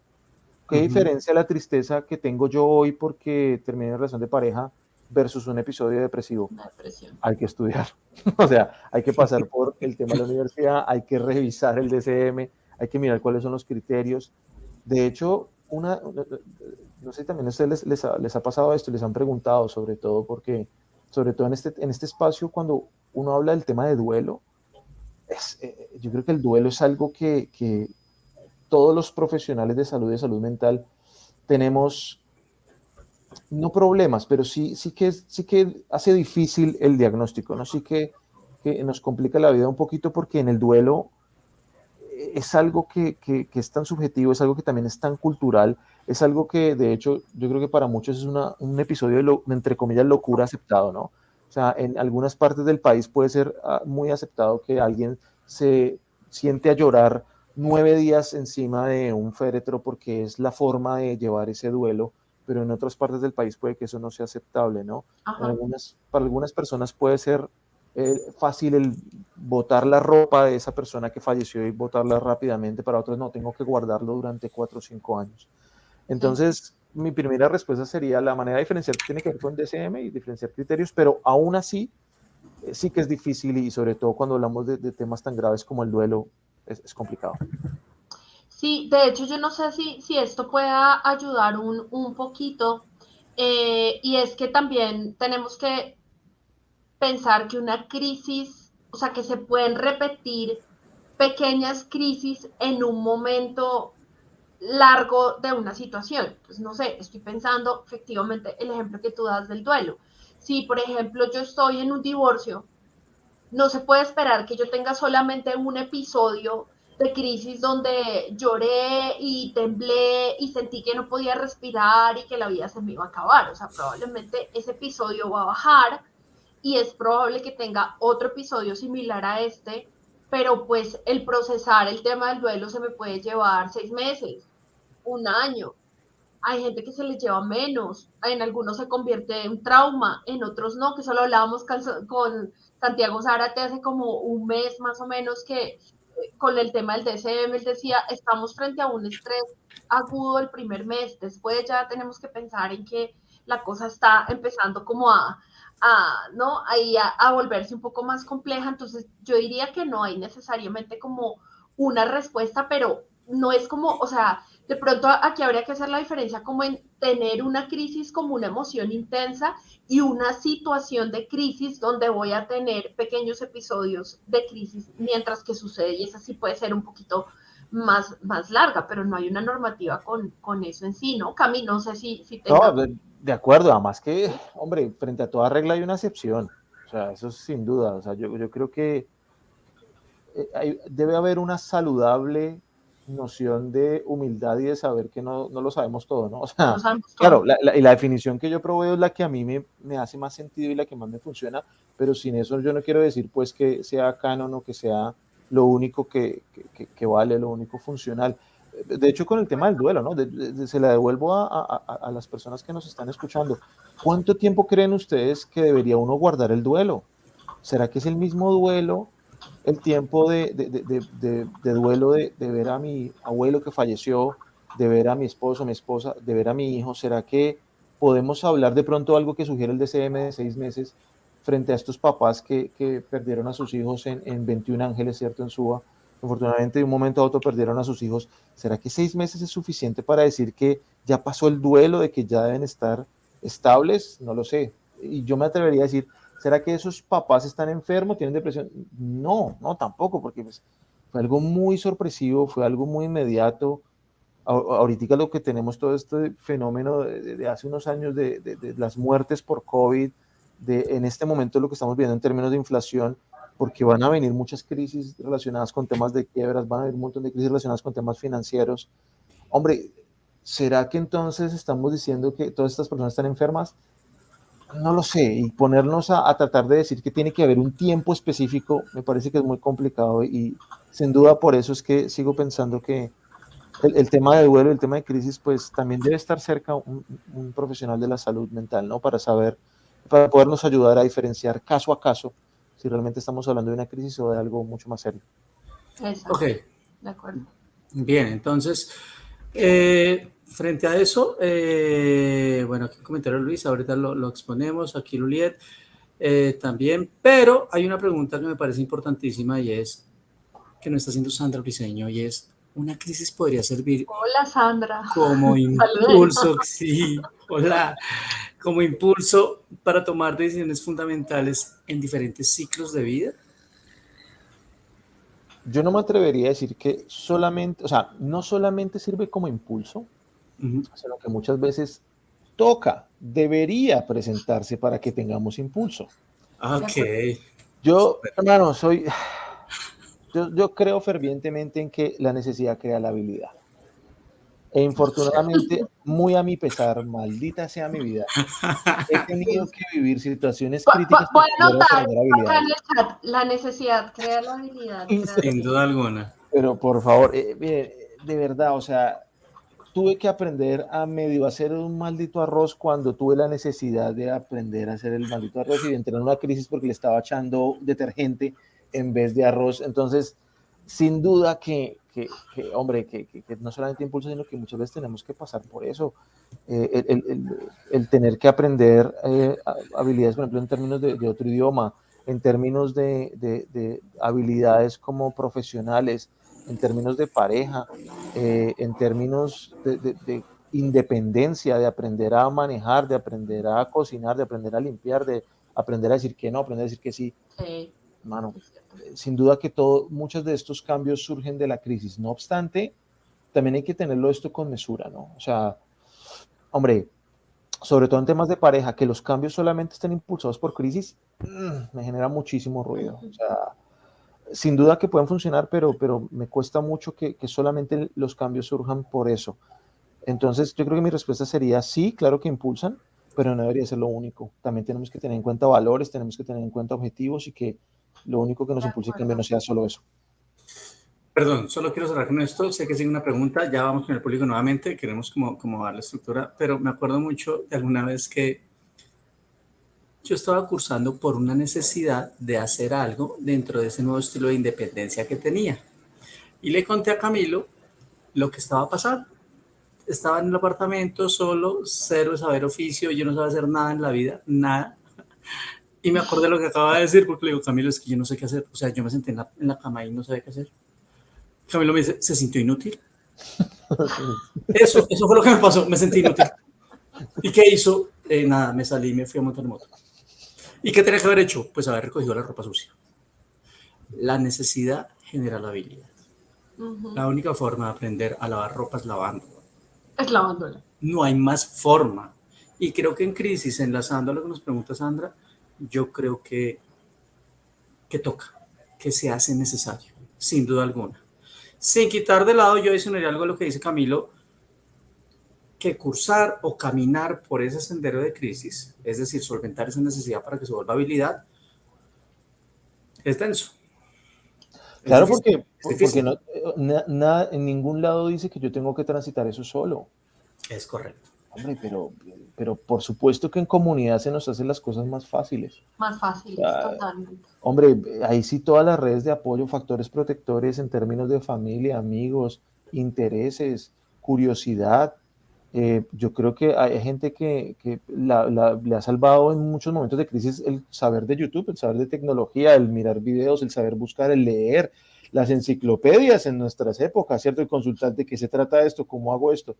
¿Qué diferencia la tristeza que tengo yo hoy porque terminé una relación de pareja versus un episodio depresivo? La depresión. Hay que estudiar. O sea, hay que pasar por el tema de la universidad, hay que revisar el DCM, hay que mirar cuáles son los criterios. De hecho, no sé, también a ustedes les ha pasado esto, les han preguntado, sobre todo en este espacio, cuando uno habla del tema de duelo, yo creo que el duelo es algo que todos los profesionales de salud mental tenemos, no problemas, pero sí que hace difícil el diagnóstico, ¿no? Sí que nos complica la vida un poquito, porque en el duelo es algo que es tan subjetivo, es algo que también es tan cultural, es algo que de hecho yo creo que para muchos es un episodio de entre comillas locura aceptado, ¿no? O sea, en algunas partes del país puede ser muy aceptado que alguien se siente a llorar 9 días encima de un féretro porque es la forma de llevar ese duelo, pero en otras partes del país puede que eso no sea aceptable, ¿no? Para algunas personas puede ser fácil el botar la ropa de esa persona que falleció y botarla rápidamente, para otros no, tengo que guardarlo durante 4 o 5 años. Entonces, mi primera respuesta sería, la manera de diferenciar tiene que ver con DCM y diferenciar criterios, pero aún así sí que es difícil, y sobre todo cuando hablamos de temas tan graves como el duelo, es complicado. Sí, de hecho yo no sé si esto pueda ayudar un poquito, y es que también tenemos que pensar que una crisis, o sea, que se pueden repetir pequeñas crisis en un momento largo de una situación. Pues no sé, estoy pensando efectivamente el ejemplo que tú das del duelo. Si, por ejemplo, yo estoy en un divorcio, no se puede esperar que yo tenga solamente un episodio de crisis donde lloré y temblé y sentí que no podía respirar y que la vida se me iba a acabar. O sea, probablemente ese episodio va a bajar y es probable que tenga otro episodio similar a este, pero pues el procesar el tema del duelo se me puede llevar 6 meses, un año. Hay gente que se les lleva menos, en algunos se convierte en trauma, en otros no, que solo hablábamos con Santiago Zárate hace como un mes más o menos, que con el tema del DCM, él decía, estamos frente a un estrés agudo el primer mes, después ya tenemos que pensar en que la cosa está empezando como ¿no? Ahí a volverse un poco más compleja, entonces yo diría que no hay necesariamente como una respuesta, pero no es como, o sea, de pronto aquí habría que hacer la diferencia como en tener una crisis como una emoción intensa y una situación de crisis donde voy a tener pequeños episodios de crisis mientras que sucede, y esa sí puede ser un poquito más larga, pero no hay una normativa con eso en sí, ¿no? Cami, no sé si tenga... No, de acuerdo, además que, hombre, frente a toda regla hay una excepción, o sea, eso sin duda, o sea, yo creo que debe haber una saludable noción de humildad y de saber que no lo sabemos todo, ¿no? O sea, No sabemos claro, todo. la definición que yo proveo es la que a mí me hace más sentido y la que más me funciona, pero sin eso yo no quiero decir pues que sea canon o que sea lo único que vale, lo único funcional. De hecho, con el tema del duelo, ¿no? Se la devuelvo a las personas que nos están escuchando. ¿Cuánto tiempo creen ustedes que debería uno guardar el duelo? ¿Será que es el mismo duelo, el tiempo de duelo de ver a mi abuelo que falleció, de ver a mi esposo, mi esposa, de ver a mi hijo? ¿Será que podemos hablar de pronto algo que sugiere el DCM de 6 meses frente a estos papás que perdieron a sus hijos en 21 Ángeles, ¿cierto? En Suba. Afortunadamente, de un momento a otro perdieron a sus hijos. ¿Será que 6 meses es suficiente para decir que ya pasó el duelo, de que ya deben estar estables? No lo sé. Y yo me atrevería a decir, ¿será que esos papás están enfermos, tienen depresión? No, tampoco, porque pues, fue algo muy sorpresivo, fue algo muy inmediato. Ahorita lo que tenemos, todo este fenómeno de hace unos años de las muertes por COVID, en este momento lo que estamos viendo en términos de inflación, porque van a venir muchas crisis relacionadas con temas de quiebras, van a venir un montón de crisis relacionadas con temas financieros. Hombre, ¿será que entonces estamos diciendo que todas estas personas están enfermas? no lo sé, y ponernos a tratar de decir que tiene que haber un tiempo específico, me parece que es muy complicado y sin duda por eso es que sigo pensando que el tema de duelo, el tema de crisis, pues también debe estar cerca un profesional de la salud mental, ¿no? Para saber, para podernos ayudar a diferenciar caso a caso si realmente estamos hablando de una crisis o de algo mucho más serio. Exacto, Ok, de acuerdo. bien, entonces, frente a eso, bueno, aquí comentario Luis, ahorita lo exponemos, aquí Luliet también, pero hay una pregunta que me parece importantísima y es, que nos está haciendo Sandra Briseño, y es, ¿una crisis podría servir Hola, Sandra. como Saluden. impulso, sí, hola, como impulso para tomar decisiones fundamentales en diferentes ciclos de vida? Yo no me atrevería a decir que solamente, o sea, no solamente sirve como impulso, Ujú. sino que muchas veces toca, debería presentarse para que tengamos impulso. De Ok, acuerdo. Yo, hermano, yo creo fervientemente en que la necesidad crea la habilidad. E infortunadamente, muy a mi pesar, maldita sea mi vida, he tenido que vivir situaciones críticas Voy para a poder anotar desarrollar acá en habilidades. el chat, la necesidad crea la habilidad, crea la sin duda habilidad. alguna. Pero por favor, de verdad, o sea, tuve que aprender a medio hacer un maldito arroz cuando tuve la necesidad de aprender a hacer el maldito arroz y de entrar en una crisis porque le estaba echando detergente en vez de arroz. Entonces, sin duda hombre, que no solamente impulso, sino que muchas veces tenemos que pasar por eso. El tener que aprender habilidades, por ejemplo, en términos de otro idioma, en términos de habilidades como profesionales, en términos de pareja, en términos de independencia, de aprender a manejar, de aprender a cocinar, de aprender a limpiar, de aprender a decir que no, aprender a decir que sí. Sí, Mano, es cierto. sin duda que muchos de estos cambios surgen de la crisis. No obstante, también hay que tenerlo esto con mesura, ¿no? O sea, hombre, sobre todo en temas de pareja, que los cambios solamente estén impulsados por crisis, me genera muchísimo ruido. O sea, sin duda que pueden funcionar, pero me cuesta mucho que solamente los cambios surjan por eso. Entonces, yo creo que mi respuesta sería sí, claro que impulsan, pero no debería ser lo único. También tenemos que tener en cuenta valores, tenemos que tener en cuenta objetivos y que lo único que nos De impulse el cambio acuerdo. no sea solo eso. Perdón, solo quiero cerrar con esto. Sé que sigue una pregunta, ya vamos con el público nuevamente, queremos como darle estructura, pero me acuerdo mucho de alguna vez que yo estaba cursando por una necesidad de hacer algo dentro de ese nuevo estilo de independencia que tenía. Y le conté a Camilo lo que estaba pasando. Estaba en el apartamento solo, cero de saber oficio, yo no sabía hacer nada en la vida, nada. Y me acordé de lo que acaba de decir, porque le digo, Camilo, es que yo no sé qué hacer. O sea, yo me senté en la cama y no sabía qué hacer. Camilo me dice, ¿se sintió inútil? Eso fue lo que me pasó, me sentí inútil. ¿Y qué hizo? Nada, me salí y me fui a montar moto. ¿Y qué tenía que haber hecho? Pues haber recogido la ropa sucia. La necesidad genera la habilidad. La única forma de aprender a lavar ropa es lavando. Es la bandera. No hay más forma. Y creo que en crisis, enlazando a lo que nos pregunta Sandra, yo creo que toca, que se hace necesario, sin duda alguna. Sin quitar de lado, yo adicionaría algo a lo que dice Camilo, que cursar o caminar por ese sendero de crisis, es decir, solventar esa necesidad para que se vuelva habilidad, es denso, es Claro, difícil, es porque difícil. no, en ningún lado dice que yo tengo que transitar eso solo. Es correcto. Hombre, pero por supuesto que en comunidad se nos hacen las cosas más fáciles. Más O fáciles, sea, totalmente. hombre, ahí sí todas las redes de apoyo, factores protectores en términos de familia, amigos, intereses, curiosidad. Yo creo que hay gente que le ha salvado en muchos momentos de crisis el saber de YouTube, el saber de tecnología, el mirar videos, el saber buscar, el leer, las enciclopedias en nuestras épocas, ¿cierto? El consultar de qué se trata esto, cómo hago esto.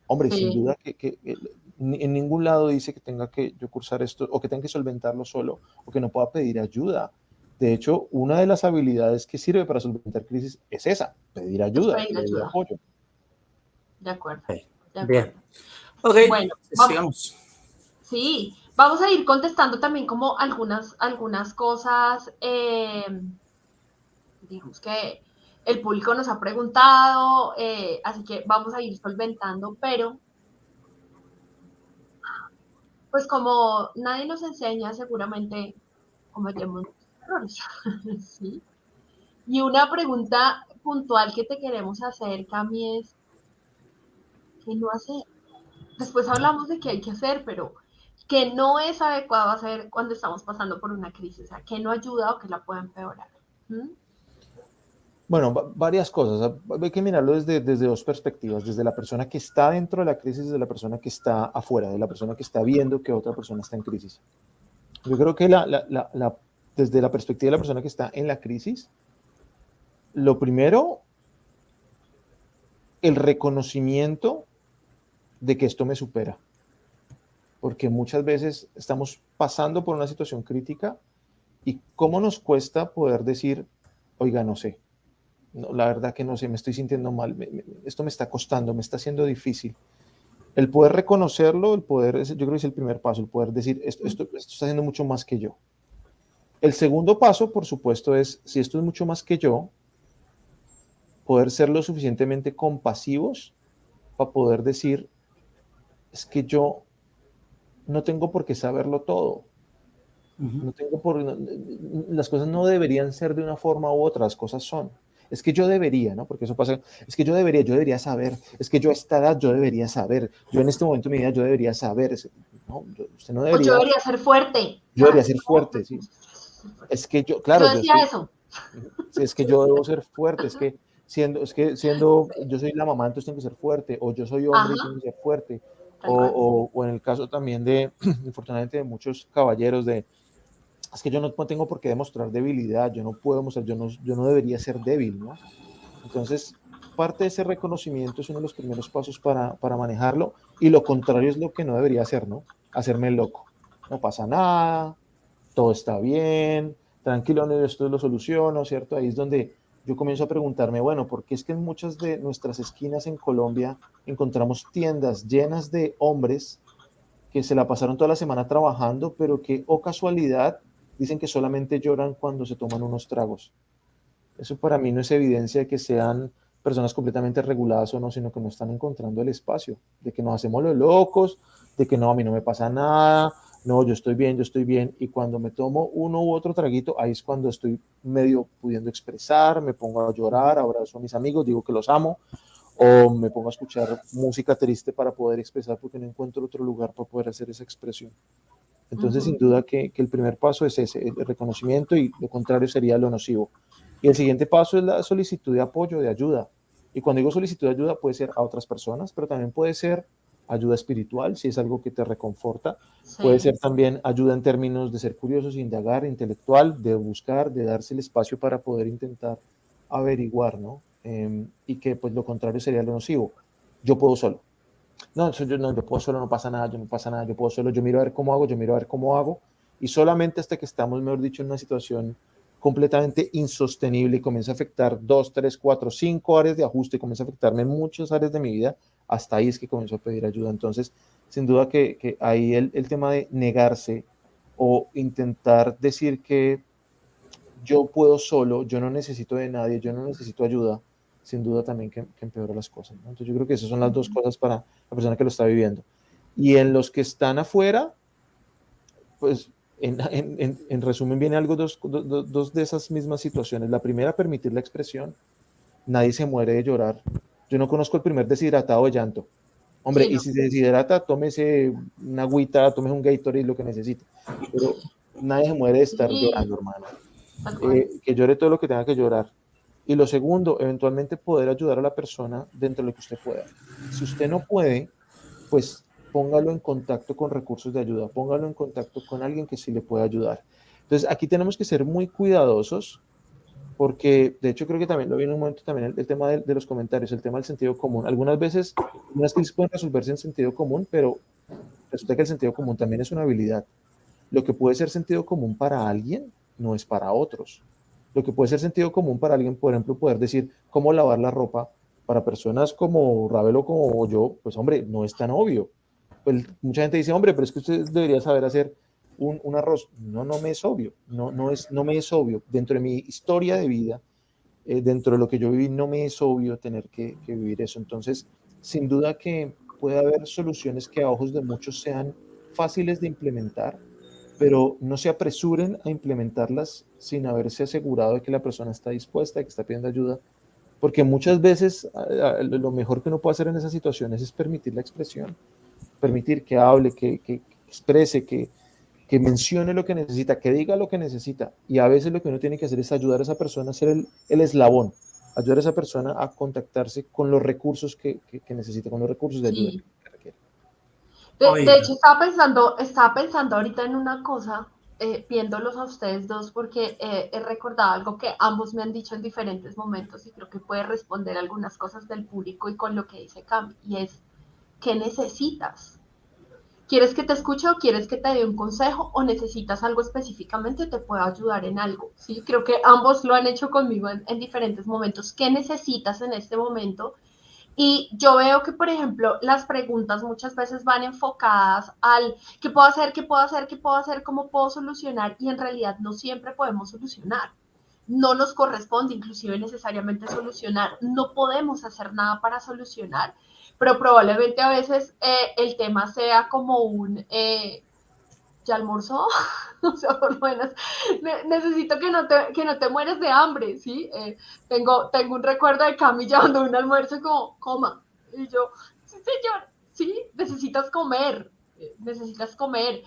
Hombre, sin Sí, duda que en ningún lado dice que tenga que yo cursar esto o que tenga que solventarlo solo o que no pueda pedir ayuda. De hecho, una de las habilidades que sirve para solventar crisis es esa, pedir es ayuda, pedir pedir ayuda. apoyo. De acuerdo, Okay. de Bien. acuerdo. Ok, Bueno, vamos, sigamos. sí, vamos a ir contestando también como algunas cosas, digamos que el público nos ha preguntado, así que vamos a ir solventando, pero pues como nadie nos enseña, seguramente cometemos errores. ¿Sí? Y una pregunta puntual que te queremos hacer, Cami, es ¿qué no hacer? Después hablamos de qué hay que hacer, pero ¿qué no es adecuado hacer cuando estamos pasando por una crisis? O sea, ¿qué no ayuda o qué la puede empeorar? ¿Mm? Bueno, varias cosas. Hay que mirarlo desde dos perspectivas, desde la persona que está dentro de la crisis, desde la persona que está afuera, de la persona que está viendo que otra persona está en crisis. Yo creo que desde la perspectiva de la persona que está en la crisis, lo primero, el reconocimiento de que esto me supera. Porque muchas veces estamos pasando por una situación crítica y cómo nos cuesta poder decir, oiga, no sé, no, la verdad que no sé, me estoy sintiendo mal, esto me está costando, me está haciendo difícil. El poder reconocerlo, yo creo que es el primer paso, el poder decir, esto está haciendo mucho más que yo. El segundo paso, por supuesto, es, si esto es mucho más que yo, poder ser lo suficientemente compasivos para poder decir, es que yo no tengo por qué saberlo todo. No tengo las cosas no deberían ser de una forma u otra, las cosas son. Es que yo debería, ¿no? Porque eso pasa, es que yo debería saber, es que yo a esta edad yo debería saber, yo en este momento de mi vida yo debería saber, no, usted no O yo debería, debería ser fuerte. yo debería ser fuerte, sí. Es que yo, claro, Yo yo decía soy, eso. sí, es que yo debo ser fuerte, siendo, yo soy la mamá, entonces tengo que ser fuerte, o yo soy hombre y Ajá, tengo que ser fuerte, tal cual. o en el caso también de, infortunadamente, de muchos caballeros es que yo no tengo por qué demostrar debilidad, yo no puedo mostrar, yo no debería ser débil, ¿no? Entonces, parte de ese reconocimiento es uno de los primeros pasos para manejarlo, y lo contrario es lo que no debería hacer, ¿no? Hacerme loco. No pasa nada, todo está bien, tranquilo, no, esto lo soluciono, ¿cierto? Ahí es donde yo comienzo a preguntarme, bueno, ¿por qué es que en muchas de nuestras esquinas en Colombia encontramos tiendas llenas de hombres que se la pasaron toda la semana trabajando, pero que, oh casualidad, dicen que solamente lloran cuando se toman unos tragos? Eso para mí no es evidencia de que sean personas completamente reguladas o no, sino que no están encontrando el espacio, de que nos hacemos los locos, de que no, a mí no me pasa nada, no, yo estoy bien, y cuando me tomo uno u otro traguito, ahí es cuando estoy medio pudiendo expresar, me pongo a llorar, abrazo a mis amigos, digo que los amo, o me pongo a escuchar música triste para poder expresar porque no encuentro otro lugar para poder hacer esa expresión. Entonces, sin duda que el primer paso es ese, el reconocimiento, y lo contrario sería lo nocivo. Y el siguiente paso es la solicitud de apoyo, de ayuda. Y cuando digo solicitud de ayuda, puede ser a otras personas, pero también puede ser ayuda espiritual, si es algo que te reconforta. Puede Sí. ser también ayuda en términos de ser curiosos, indagar, intelectual, de buscar, de darse el espacio para poder intentar averiguar, ¿no? Y que pues lo contrario sería lo nocivo. Yo puedo solo. No, yo puedo solo, no pasa nada, yo no pasa nada, yo puedo solo, yo miro a ver cómo hago, yo miro a ver cómo hago, y solamente hasta que estamos, mejor dicho, en una situación completamente insostenible y comienza a afectar 2, 3, 4, 5 áreas de ajuste, comienza a afectarme en muchas áreas de mi vida, hasta ahí es que comienzo a pedir ayuda. Entonces, sin duda que ahí el tema de negarse o intentar decir que yo puedo solo, yo no necesito de nadie, yo no necesito ayuda, sin duda también que empeora las cosas, ¿no? Entonces yo creo que esas son las dos cosas para la persona que lo está viviendo. Y en los que están afuera, pues en resumen viene algo, dos de esas mismas situaciones. La primera, permitir la expresión. Nadie se muere de llorar. Yo no conozco el primer deshidratado de llanto. Hombre, Sí, y no. si se deshidrata, tómese una agüita, tómese un Gatorade, lo que necesite. Pero nadie se muere de estar Sí, llorando, hermano. tal cual. Que llore todo lo que tenga que llorar. Y lo segundo, eventualmente poder ayudar a la persona dentro de lo que usted pueda. Si usted no puede, pues póngalo en contacto con recursos de ayuda, póngalo en contacto con alguien que sí le pueda ayudar. Entonces, aquí tenemos que ser muy cuidadosos, porque de hecho creo que también lo vi en un momento también el tema de los comentarios, el tema del sentido común. Algunas veces unas crisis pueden resolverse en sentido común, pero resulta que el sentido común también es una habilidad. Lo que puede ser sentido común para alguien no es para otros. Lo que puede ser sentido común para alguien, por ejemplo, poder decir cómo lavar la ropa, para personas como Ravelo o como yo, pues hombre, no es tan obvio. Pues mucha gente dice, hombre, pero es que usted debería saber hacer un arroz. No, no me es obvio. No me es obvio. Dentro de mi historia de vida, dentro de lo que yo viví, no me es obvio tener que vivir eso. Entonces, sin duda que puede haber soluciones que a ojos de muchos sean fáciles de implementar, pero no se apresuren a implementarlas sin haberse asegurado de que la persona está dispuesta, de que está pidiendo ayuda, porque muchas veces lo mejor que uno puede hacer en esas situaciones es permitir la expresión, permitir que hable, que exprese, que mencione lo que necesita, que diga lo que necesita. Y a veces lo que uno tiene que hacer es ayudar a esa persona a ser el eslabón, ayudar a esa persona a contactarse con los recursos que necesita, con los recursos de ayuda que requiere. De hecho, estaba pensando ahorita en una cosa, viéndolos a ustedes dos, porque he recordado algo que ambos me han dicho en diferentes momentos y creo que puede responder algunas cosas del público y con lo que dice Cam, y es, ¿qué necesitas? ¿Quieres que te escuche o quieres que te dé un consejo o necesitas algo específicamente o te puedo ayudar en algo? ¿Sí? Creo que ambos lo han hecho conmigo en diferentes momentos. ¿Qué necesitas en este momento? Y yo veo que, por ejemplo, las preguntas muchas veces van enfocadas al ¿qué puedo hacer? ¿Qué puedo hacer? ¿Qué puedo hacer? ¿Cómo puedo solucionar? Y en realidad no siempre podemos solucionar. No nos corresponde inclusive necesariamente solucionar. No podemos hacer nada para solucionar, pero probablemente a veces el tema sea como un ¿ya almorzó? O sea, por lo menos necesito que no te mueres de hambre, ¿sí? Tengo un recuerdo de Cami llevando un almuerzo como, coma. Y yo, sí, señor, sí, necesitas comer. Necesitas comer.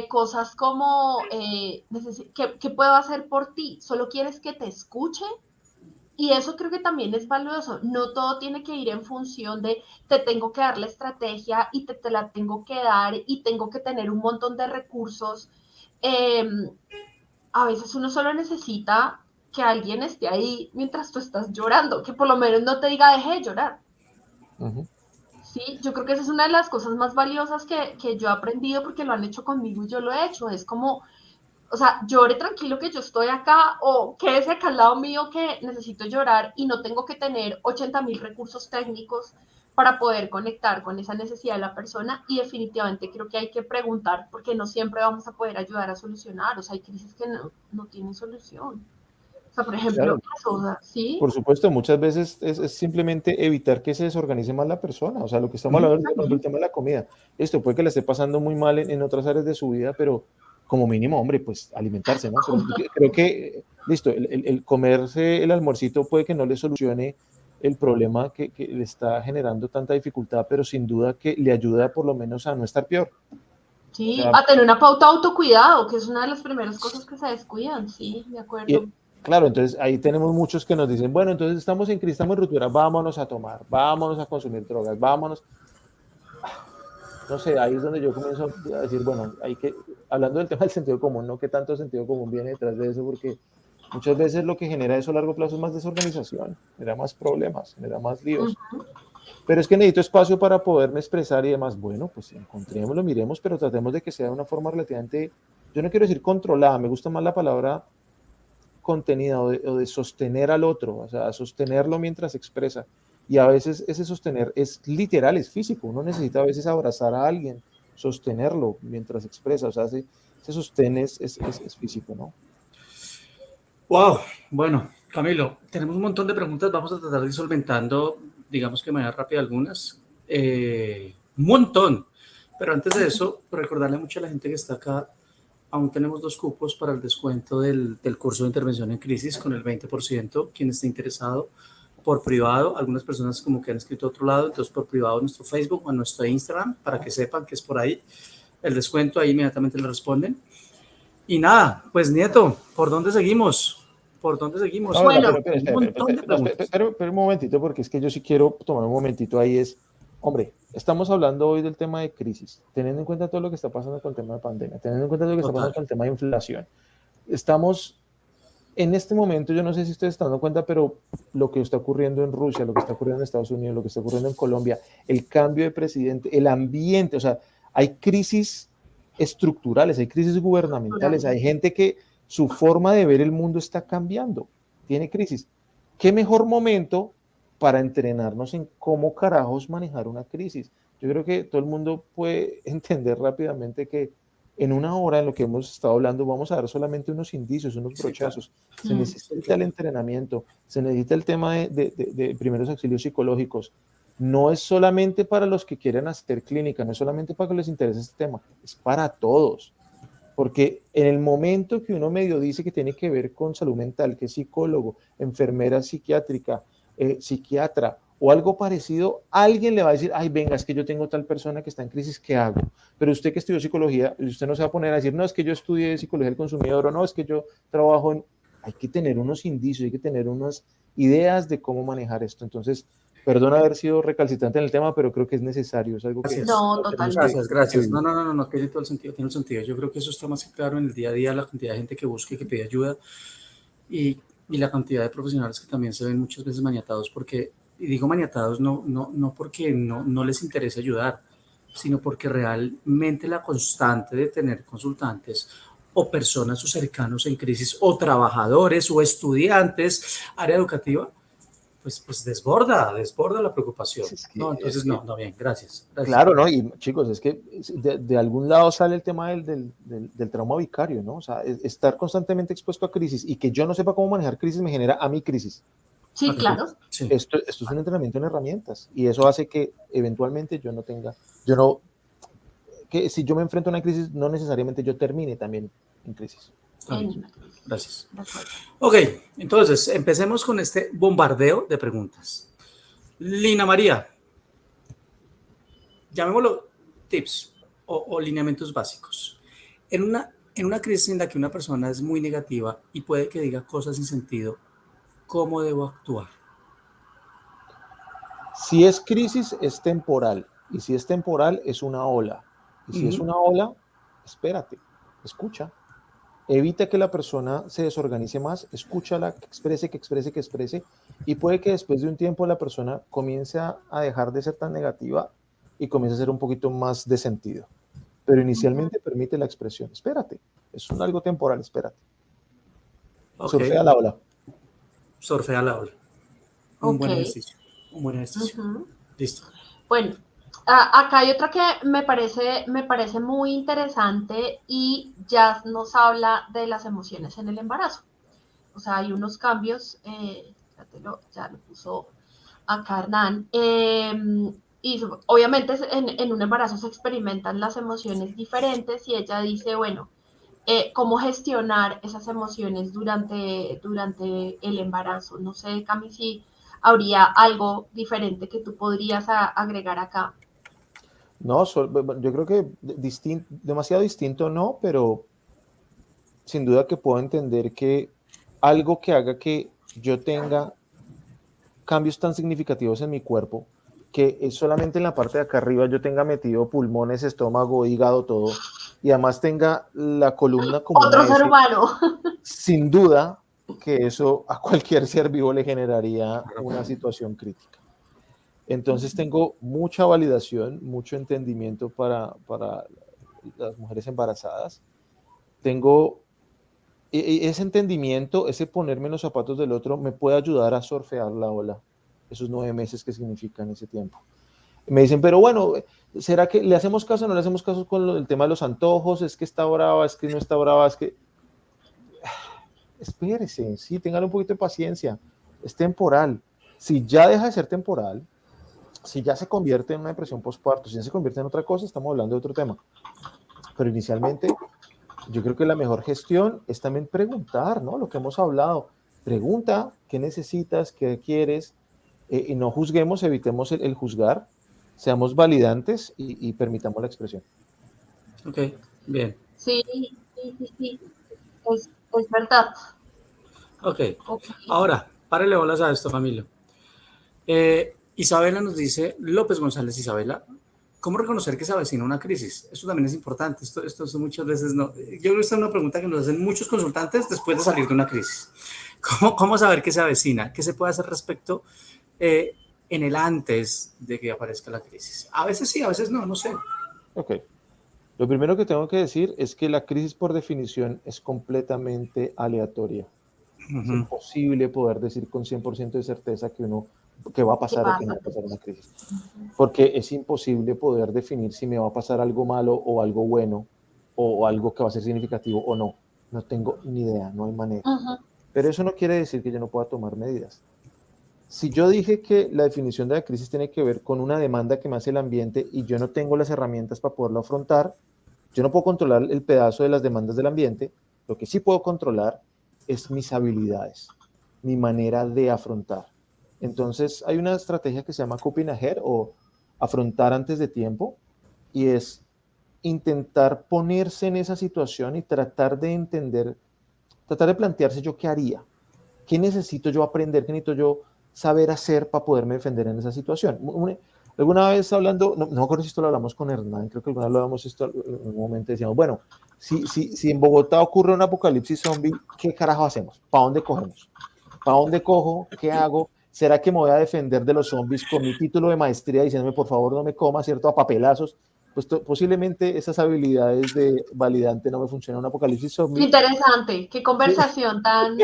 Cosas como, ¿qué puedo hacer por ti? ¿Solo quieres que te escuche? Y eso creo que también es valioso. No todo tiene que ir en función de te tengo que dar la estrategia y te la tengo que dar y tengo que tener un montón de recursos. Eh, a veces uno solo necesita que alguien esté ahí mientras tú estás llorando, que por lo menos no te diga deje de llorar. Uh-huh. Sí, yo creo que esa es una de las cosas más valiosas que yo he aprendido porque lo han hecho conmigo y yo lo he hecho. Es como, o sea, llore tranquilo que yo estoy acá o quédese acá al lado mío que necesito llorar y no tengo que tener 80.000 recursos técnicos para poder conectar con esa necesidad de la persona y definitivamente creo que hay que preguntar porque no siempre vamos a poder ayudar a solucionar, o sea, hay crisis que no tienen solución. O sea, por ejemplo, Claro. eso, o sea, ¿sí? Por supuesto, muchas veces es simplemente evitar que se desorganice más la persona. O sea, lo que estamos hablando es el tema de la comida. Esto puede que le esté pasando muy mal en otras áreas de su vida, pero como mínimo, hombre, pues alimentarse, ¿no? Pero creo que, listo, el comerse el almuercito puede que no le solucione el problema que le está generando tanta dificultad, pero sin duda que le ayuda por lo menos a no estar peor. Sí, O sea, a tener una pauta de autocuidado, que es una de las primeras cosas que se descuidan, sí, de acuerdo. claro, entonces ahí tenemos muchos que nos dicen, bueno, entonces estamos en crisis, estamos en ruptura, vámonos a tomar, vámonos a consumir drogas, vámonos. No sé, ahí es donde yo comienzo a decir, bueno, hay que, hablando del tema del sentido común, ¿no? ¿Qué tanto sentido común viene detrás de eso? Porque muchas veces lo que genera eso a largo plazo es más desorganización, genera más problemas, genera más líos. Pero es que necesito espacio para poderme expresar y demás. Bueno, pues encontrémoslo, miremos, pero tratemos de que sea de una forma relativamente, yo no quiero decir controlada, me gusta más la palabra contenida o de sostener al otro, o sea, sostenerlo mientras expresa. Y a veces ese sostener es literal, es físico. Uno necesita a veces abrazar a alguien, sostenerlo mientras expresa. O sea, ese sostén es físico, ¿no? Wow, bueno, Camilo, tenemos un montón de preguntas. Vamos a tratar de ir solventando, digamos que de manera rápida algunas. Un montón. Pero antes de eso, recordarle mucho a la gente que está acá. Aún tenemos 2 cupos para el descuento del curso de intervención en crisis con el 20%. Quien esté interesado por privado, algunas personas como que han escrito a otro lado, entonces por privado en nuestro Facebook o en nuestro Instagram, para que sepan que es por ahí. El descuento ahí inmediatamente le responden. Y nada, pues Nieto, ¿por dónde seguimos? ¿Por dónde seguimos? No, bueno, pero un momentito, porque es que yo sí quiero tomar un momentito ahí. Hombre, estamos hablando hoy del tema de crisis, teniendo en cuenta todo lo que está pasando con el tema de pandemia, teniendo en cuenta todo lo que está pasando con el tema de inflación. Estamos en este momento, yo no sé si ustedes están dando cuenta, pero lo que está ocurriendo en Rusia, lo que está ocurriendo en Estados Unidos, lo que está ocurriendo en Colombia, el cambio de presidente, el ambiente, o sea, hay crisis estructurales, hay crisis gubernamentales, hay gente que su forma de ver el mundo está cambiando, tiene crisis. ¿Qué mejor momento para entrenarnos en cómo carajos manejar una crisis? Yo creo que todo el mundo puede entender rápidamente que en una hora en lo que hemos estado hablando vamos a dar solamente unos indicios, unos brochazos. Se necesita el entrenamiento, se necesita el tema de primeros auxilios psicológicos. no es solamente para los que quieren hacer clínica, no es solamente para que les interese este tema, es para todos. Porque en el momento que uno medio dice que tiene que ver con salud mental, que es psicólogo, enfermera psiquiátrica, psiquiatra o algo parecido, alguien le va a decir, ay, venga, es que yo tengo tal persona que está en crisis, ¿qué hago? Pero usted que estudió psicología, usted no se va a poner a decir, no, es que yo estudié psicología del consumidor, o no, es que yo trabajo en... Hay que tener unos indicios, hay que tener unas ideas de cómo manejar esto. Entonces, perdón haber sido recalcitrante en el tema, pero creo que es necesario, es algo que... Gracias. No, Gracias, totalmente. gracias. No, tiene todo el sentido, tiene el sentido. Yo creo que eso está más que claro en el día a día, la cantidad de gente que busca y que pide ayuda y la cantidad de profesionales que también se ven muchas veces maniatados porque, y digo maniatados no porque no les interese ayudar, sino porque realmente la constante de tener consultantes o personas o cercanos en crisis o trabajadores o estudiantes, área educativa, pues desborda la preocupación. Es que, No, entonces bien, gracias. Claro, ¿no? Y chicos, es que de algún lado sale el tema del trauma vicario, ¿no? O sea, estar constantemente expuesto a crisis y que yo no sepa cómo manejar crisis me genera a mí crisis. Sí, Okay. claro. Sí. Esto es un entrenamiento en herramientas y eso hace que eventualmente que si yo me enfrento a una crisis, no necesariamente yo termine también en crisis. Gracias. Ok, entonces empecemos con este bombardeo de preguntas. Lina María, llamémoslo tips o lineamientos básicos. En una crisis en la que una persona es muy negativa y puede que diga cosas sin sentido, ¿cómo debo actuar? Si es crisis, es temporal. Y si es temporal, es una ola. Y si es una ola, espérate, escucha. Evita que la persona se desorganice más, escúchala, que exprese. Y puede que después de un tiempo la persona comience a dejar de ser tan negativa y comience a ser un poquito más de sentido. Pero inicialmente permite la expresión. Espérate, es algo temporal, espérate. Okay. Surfea la ola. Surfea la ola. Un buen ejercicio. Listo. Bueno, acá hay otra que me parece muy interesante y ya nos habla de las emociones en el embarazo. O sea, hay unos cambios, ya lo puso acá Hernán, y obviamente en un embarazo se experimentan las emociones diferentes y ella dice, bueno, cómo gestionar esas emociones durante el embarazo. No sé, Cami, si habría algo diferente que tú podrías agregar acá. No, yo creo que demasiado distinto no, pero sin duda que puedo entender que algo que haga que yo tenga cambios tan significativos en mi cuerpo, que es solamente en la parte de acá arriba yo tenga metido pulmones, estómago, hígado, todo, y además tenga la columna como otro ser humano. Sin duda que eso a cualquier ser vivo le generaría una situación crítica. Entonces tengo mucha validación, mucho entendimiento para las mujeres embarazadas. Tengo ese entendimiento, ese ponerme en los zapatos del otro, me puede ayudar a surfear la ola, esos 9 meses que significan ese tiempo. Me dicen, pero bueno, ¿será que le hacemos caso o no le hacemos caso con el tema de los antojos? ¿Es que está brava? ¿Es que no está brava? ¿Es que...? Espérese, sí, tengan un poquito de paciencia, es temporal. Si ya deja de ser temporal, si ya se convierte en una depresión postparto, si ya se convierte en otra cosa, estamos hablando de otro tema. Pero inicialmente, yo creo que la mejor gestión es también preguntar, ¿no? Lo que hemos hablado. Pregunta qué necesitas, qué quieres, y no juzguemos, evitemos el juzgar, seamos validantes y permitamos la expresión. Ok, bien. Sí. Es verdad. Ok. Ahora, párele bolas a esto, familia. Isabela nos dice, López González, Isabela, ¿cómo reconocer que se avecina una crisis? Esto también es importante. Esto muchas veces no. Yo creo que esta es una pregunta que nos hacen muchos consultantes después de salir de una crisis. ¿Cómo saber que se avecina? ¿Qué se puede hacer respecto en el antes de que aparezca la crisis? A veces sí, a veces no sé. Ok. Lo primero que tengo que decir es que la crisis por definición es completamente aleatoria. Es imposible poder decir con 100% de certeza que va a pasar o que no va a pasar una crisis. Porque es imposible poder definir si me va a pasar algo malo o algo bueno o algo que va a ser significativo o no. No tengo ni idea, no hay manera. Pero eso no quiere decir que yo no pueda tomar medidas. Si yo dije que la definición de la crisis tiene que ver con una demanda que me hace el ambiente y yo no tengo las herramientas para poderlo afrontar, yo no puedo controlar el pedazo de las demandas del ambiente. Lo que sí puedo controlar es mis habilidades, mi manera de afrontar. Entonces, hay una estrategia que se llama coping ahead o afrontar antes de tiempo, y es intentar ponerse en esa situación y tratar de entender, tratar de plantearse yo qué haría, qué necesito yo aprender, qué necesito yo saber hacer para poderme defender en esa situación. Alguna vez hablando, no me acuerdo si esto lo hablamos con Hernán, creo que alguna vez lo hablamos esto en un momento, decíamos, bueno, si en Bogotá ocurre un apocalipsis zombie, ¿qué carajo hacemos? ¿Para dónde cogemos? ¿Para dónde cojo? ¿Qué hago? ¿Será que me voy a defender de los zombies con mi título de maestría diciéndome, por favor, no me coma, ¿cierto? A papelazos. Pues posiblemente esas habilidades de validante no me funcionan en un apocalipsis zombie. Interesante, qué Sí, conversación tan...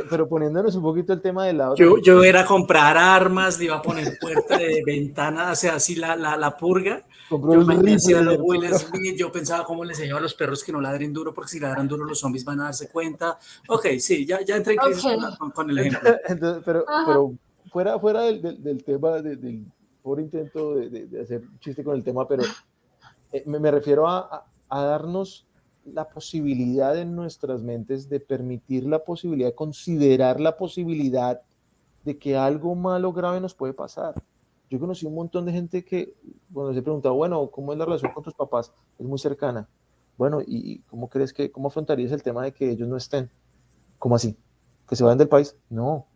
pero poniéndonos un poquito el tema del lado Yo, también. yo era a comprar armas, le iba a poner puerta de ventana, o sea, así la purga. Compró Yo el me hacía rifle, los ¿cierto? Will Smith, yo pensaba cómo le enseñaba a los perros que no ladren duro, porque si ladran duro los zombies van a darse cuenta. Ok, sí, ya entré en crisis Ok. con el ejemplo. Entonces, Ajá. pero fuera del tema, del pobre intento de hacer un chiste con el tema, pero me refiero a darnos la posibilidad en nuestras mentes de permitir la posibilidad, de considerar la posibilidad de que algo malo, grave nos puede pasar. Yo conocí un montón de gente que, cuando se preguntaba, bueno, ¿cómo es la relación con tus papás? Es muy cercana. Bueno, ¿y cómo crees cómo afrontarías el tema de que ellos no estén? ¿Cómo así? ¿Que se vayan del país? No,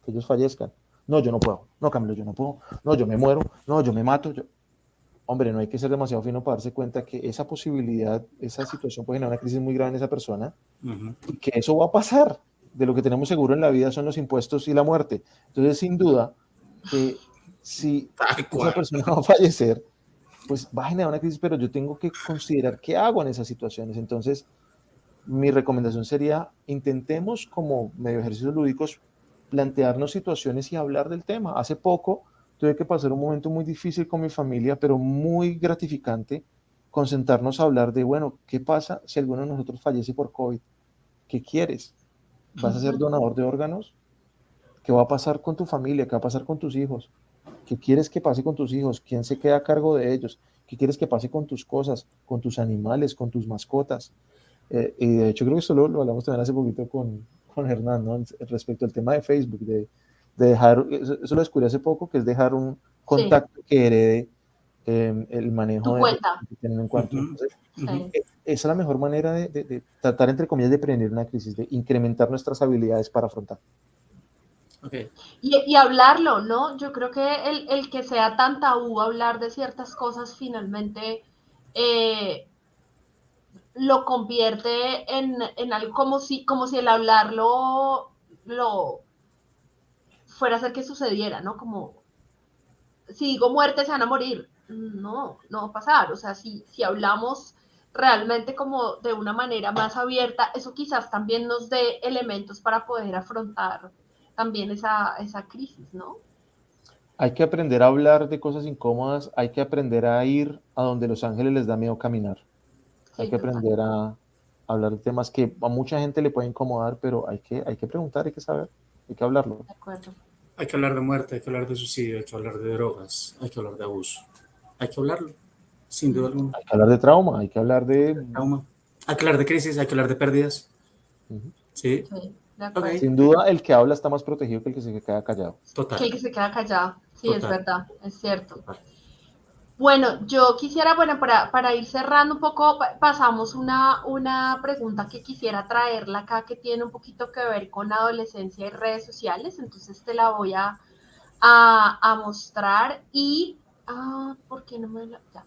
que ellos fallezcan. No, yo no puedo. No, Camilo, yo no puedo. No, yo me muero. No, yo me mato. Hombre, no hay que ser demasiado fino para darse cuenta que esa posibilidad, esa situación puede generar una crisis muy grave en esa persona y que eso va a pasar. De lo que tenemos seguro en la vida son los impuestos y la muerte. Entonces, sin duda, que si Tal esa cual. persona va a fallecer, pues va a generar una crisis, pero yo tengo que considerar qué hago en esas situaciones. Entonces, mi recomendación sería, intentemos como medio ejercicios lúdicos plantearnos situaciones y hablar del tema. Hace poco tuve que pasar un momento muy difícil con mi familia, pero muy gratificante, concentrarnos a hablar de, bueno, ¿qué pasa si alguno de nosotros fallece por COVID? ¿Qué quieres? ¿Vas a ser donador de órganos? ¿Qué va a pasar con tu familia? ¿Qué va a pasar con tus hijos? ¿Qué quieres que pase con tus hijos? ¿Quién se queda a cargo de ellos? ¿Qué quieres que pase con tus cosas, con tus animales, con tus mascotas? Y de hecho creo que esto lo hablamos también hace poquito con Hernán, ¿no? Respecto al tema de Facebook, de dejar, eso lo descubrí hace poco, que es dejar un Sí, contacto que herede el manejo tu de cuenta. tener en cuenta. Entonces, Sí. esa es la mejor manera de tratar, entre comillas, de prevenir una crisis, de incrementar nuestras habilidades para afrontar. Okay. Y hablarlo, ¿no? Yo creo que el que sea tan tabú hablar de ciertas cosas finalmente lo convierte en algo como si el hablarlo lo fuera a hacer que sucediera, ¿no? Como si digo muerte se van a morir. No, no va a pasar. O sea, si hablamos realmente como de una manera más abierta, eso quizás también nos dé elementos para poder afrontar también esa crisis, ¿no? Hay que aprender a hablar de cosas incómodas, hay que aprender a ir a donde los ángeles les da miedo caminar. Hay Sí, que total. aprender a hablar de temas que a mucha gente le puede incomodar, pero hay que preguntar, hay que saber, hay que hablarlo. De acuerdo. Hay que hablar de muerte, hay que hablar de suicidio, hay que hablar de drogas, hay que hablar de abuso. Hay que hablarlo, sin duda alguna. Hay que hablar de trauma, hay que hablar de... Trauma. Hay que hablar de crisis, hay que hablar de pérdidas. Uh-huh. Sí, Sí, de ok, acuerdo. Sin duda, el que habla está más protegido que el que se queda callado. Que el total, que se queda callado. Sí, es total, verdad, es cierto. total. Bueno, yo quisiera, bueno, para ir cerrando un poco, pasamos una pregunta que quisiera traerla acá, que tiene un poquito que ver con adolescencia y redes sociales, entonces te la voy a mostrar y... ¿por qué no me la...? Ya.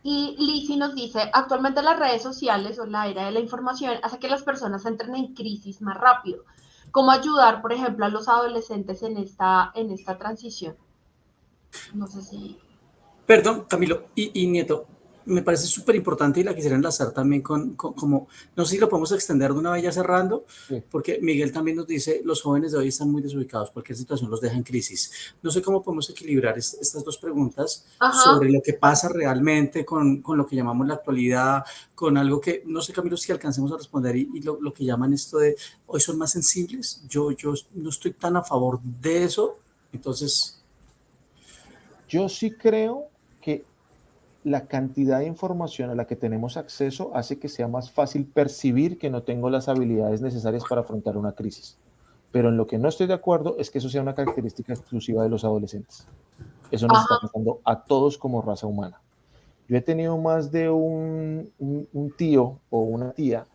Y Lizzie nos dice, actualmente las redes sociales o la era de la información hace que las personas entren en crisis más rápido. ¿Cómo ayudar, por ejemplo, a los adolescentes en esta transición? No sé si... Perdón, Camilo y Nieto, me parece súper importante y la quisiera enlazar también como, no sé si lo podemos extender de una vez ya cerrando, Sí. porque Miguel también nos dice, los jóvenes de hoy están muy desubicados, cualquier situación los deja en crisis. No sé cómo podemos equilibrar estas dos preguntas Ajá. sobre lo que pasa realmente con lo que llamamos la actualidad, con algo que, no sé Camilo, si alcancemos a responder y lo que llaman esto de, hoy son más sensibles, yo no estoy tan a favor de eso, entonces... Yo sí creo que la cantidad de información a la que tenemos acceso hace que sea más fácil percibir que no tengo las habilidades necesarias para afrontar una crisis. Pero en lo que no estoy de acuerdo es que eso sea una característica exclusiva de los adolescentes. Eso nos está Ajá. pasando a todos como raza humana. Yo he tenido más de un tío o una tía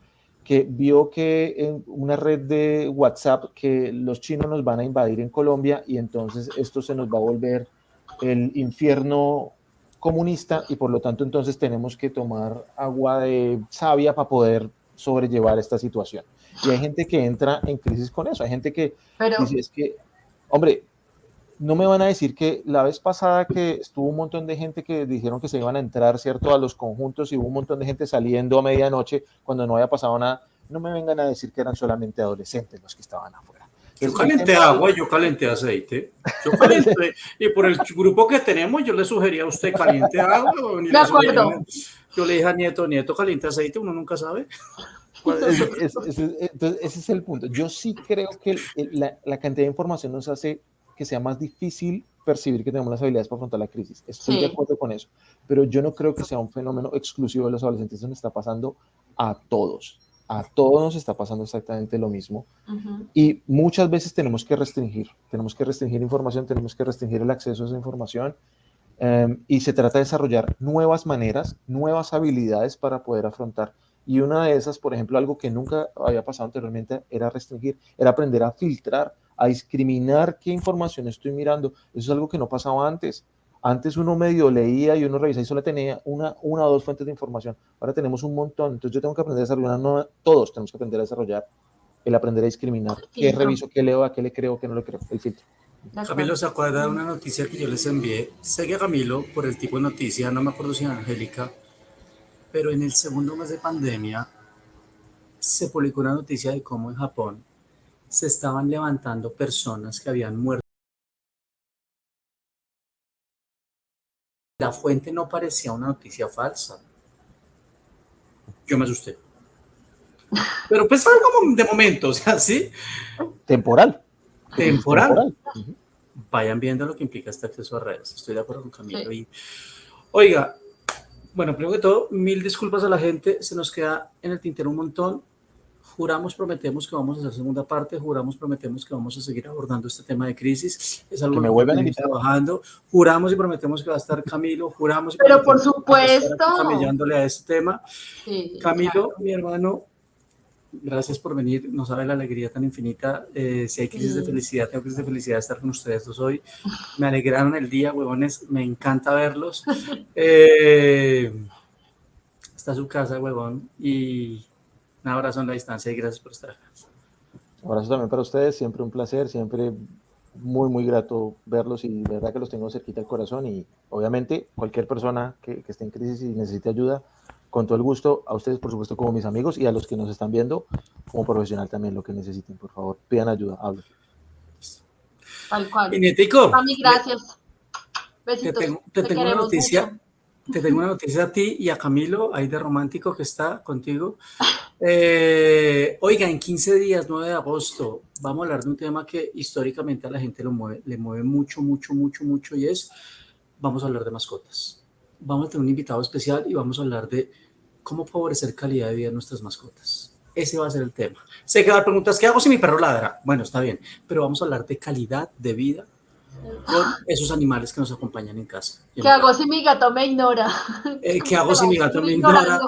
que vio que en una red de WhatsApp que los chinos nos van a invadir en Colombia y entonces esto se nos va a volver el infierno comunista y por lo tanto entonces tenemos que tomar agua de savia para poder sobrellevar esta situación. Y hay gente que entra en crisis con eso, hay gente que Pero, dice, es que, hombre, no me van a decir que la vez pasada que estuvo un montón de gente que dijeron que se iban a entrar, ¿cierto?, a los conjuntos y hubo un montón de gente saliendo a medianoche cuando no había pasado nada, no me vengan a decir que eran solamente adolescentes los que estaban afuera. Yo Entonces, el calenté tema agua, yo calenté aceite. Yo calenté, y por el grupo que tenemos, yo le sugería a usted caliente agua, ni de le sugería. acuerdo. Yo le dije a Nieto, caliente aceite, uno nunca sabe. entonces, ese es el punto. Yo sí creo que la cantidad de información nos hace que sea más difícil percibir que tenemos las habilidades para afrontar la crisis. Estoy de Sí. acuerdo con eso, pero yo no creo que sea un fenómeno exclusivo de los adolescentes. Eso nos está pasando a todos. A todos nos está pasando exactamente lo mismo. Uh-huh. Y muchas veces tenemos que restringir información, tenemos que restringir el acceso a esa información. Y se trata de desarrollar nuevas maneras, nuevas habilidades para poder afrontar. Y una de esas, por ejemplo, algo que nunca había pasado anteriormente, era restringir, era aprender a filtrar, a discriminar qué información estoy mirando. Eso es algo que no pasaba antes. Antes uno medio leía y uno revisaba y solo tenía una o dos fuentes de información. Ahora tenemos un montón. Entonces yo tengo que aprender a desarrollar todos tenemos que aprender a desarrollar el aprender a discriminar. ¿Qué Filtro. reviso, qué leo, a qué le creo, qué no le creo? El filtro. De Camilo acuerdo. se acuerda de una noticia que yo les envié. Seguí a Camilo por el tipo de noticia, no me acuerdo si era Angélica, pero en el segundo mes de pandemia se publicó una noticia de cómo en Japón se estaban levantando personas que habían muerto. La fuente no parecía una noticia falsa. Yo me asusté. Pero pues fue como de momento, o sea, sí. Temporal. Temporal. Temporal. Uh-huh. Vayan viendo lo que implica este acceso a redes. Estoy de acuerdo con Camilo. Sí. Y, oiga, bueno, primero que todo, mil disculpas a la gente. Se nos queda en el tintero un montón. Juramos, prometemos que vamos a hacer segunda parte. Juramos, prometemos que vamos a seguir abordando este tema de crisis. Es algo Que me que vuelvan a venimos invitar. trabajando. Juramos y prometemos que va a estar Camilo. Juramos y Pero por prometemos que vamos a estar supuesto. aquí camellándole a este tema. Sí, Camilo, claro. mi hermano, gracias por venir, no sabe la alegría tan infinita. Si hay crisis de felicidad, tengo crisis de felicidad de estar con ustedes dos hoy. Me alegraron el día, huevones, me encanta verlos. Está su casa, huevón, y un abrazo en la distancia y gracias por estar acá. Un abrazo también para ustedes, siempre un placer, siempre muy, muy grato verlos y de verdad que los tengo cerquita del corazón y obviamente cualquier persona que esté en crisis y necesite ayuda, con todo el gusto, a ustedes por supuesto como mis amigos y a los que nos están viendo como profesional también lo que necesiten, por favor, pidan ayuda, hablen. Tal cual. Y Nietico, Mami, gracias. Besitos. te tengo una queremos noticia. mucho. Te tengo una noticia a ti y a Camilo, ahí de romántico que está contigo. Oiga, en 15 días, 9 de agosto, vamos a hablar de un tema que históricamente a la gente le mueve mucho, mucho, mucho, mucho y es, vamos a hablar de mascotas. Vamos a tener un invitado especial y vamos a hablar de cómo favorecer calidad de vida en nuestras mascotas. Ese va a ser el tema. Sé que va a haber preguntas, ¿qué hago si mi perro ladra? Bueno, está bien, pero vamos a hablar de calidad de vida con esos animales que nos acompañan en casa. ¿Qué hago si mi gato me ignora? ¿Qué hago si mi gato me ignora?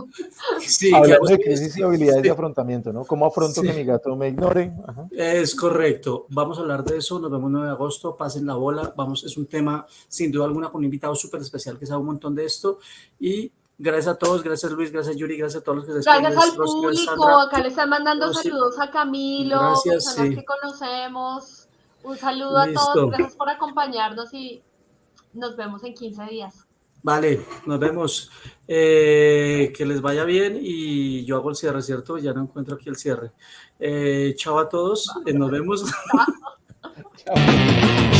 Sí, ¿qué hago Hablando si de crisis y habilidades de sí, afrontamiento, ¿no? ¿Cómo afronto que mi gato me ignore? Ajá. es correcto. Vamos a hablar de eso. Nos vemos el 9 de agosto. Pasen la bola. Vamos, es un tema sin duda alguna con un invitado súper especial que sabe un montón de esto. Y gracias a todos. Gracias Luis, gracias Yuri, gracias a todos los que se despiden. Gracias al Rosy, gracias público. Sandra. Acá le están mandando Rosy, saludos a Camilo, gracias, personas sí. que conocemos. Un saludo a todos. Listo. Gracias por acompañarnos y nos vemos en 15 días. Vale, nos vemos. Que les vaya bien y yo hago el cierre, ¿cierto? Ya no encuentro aquí el cierre. Chao a todos, nos vemos. Chao.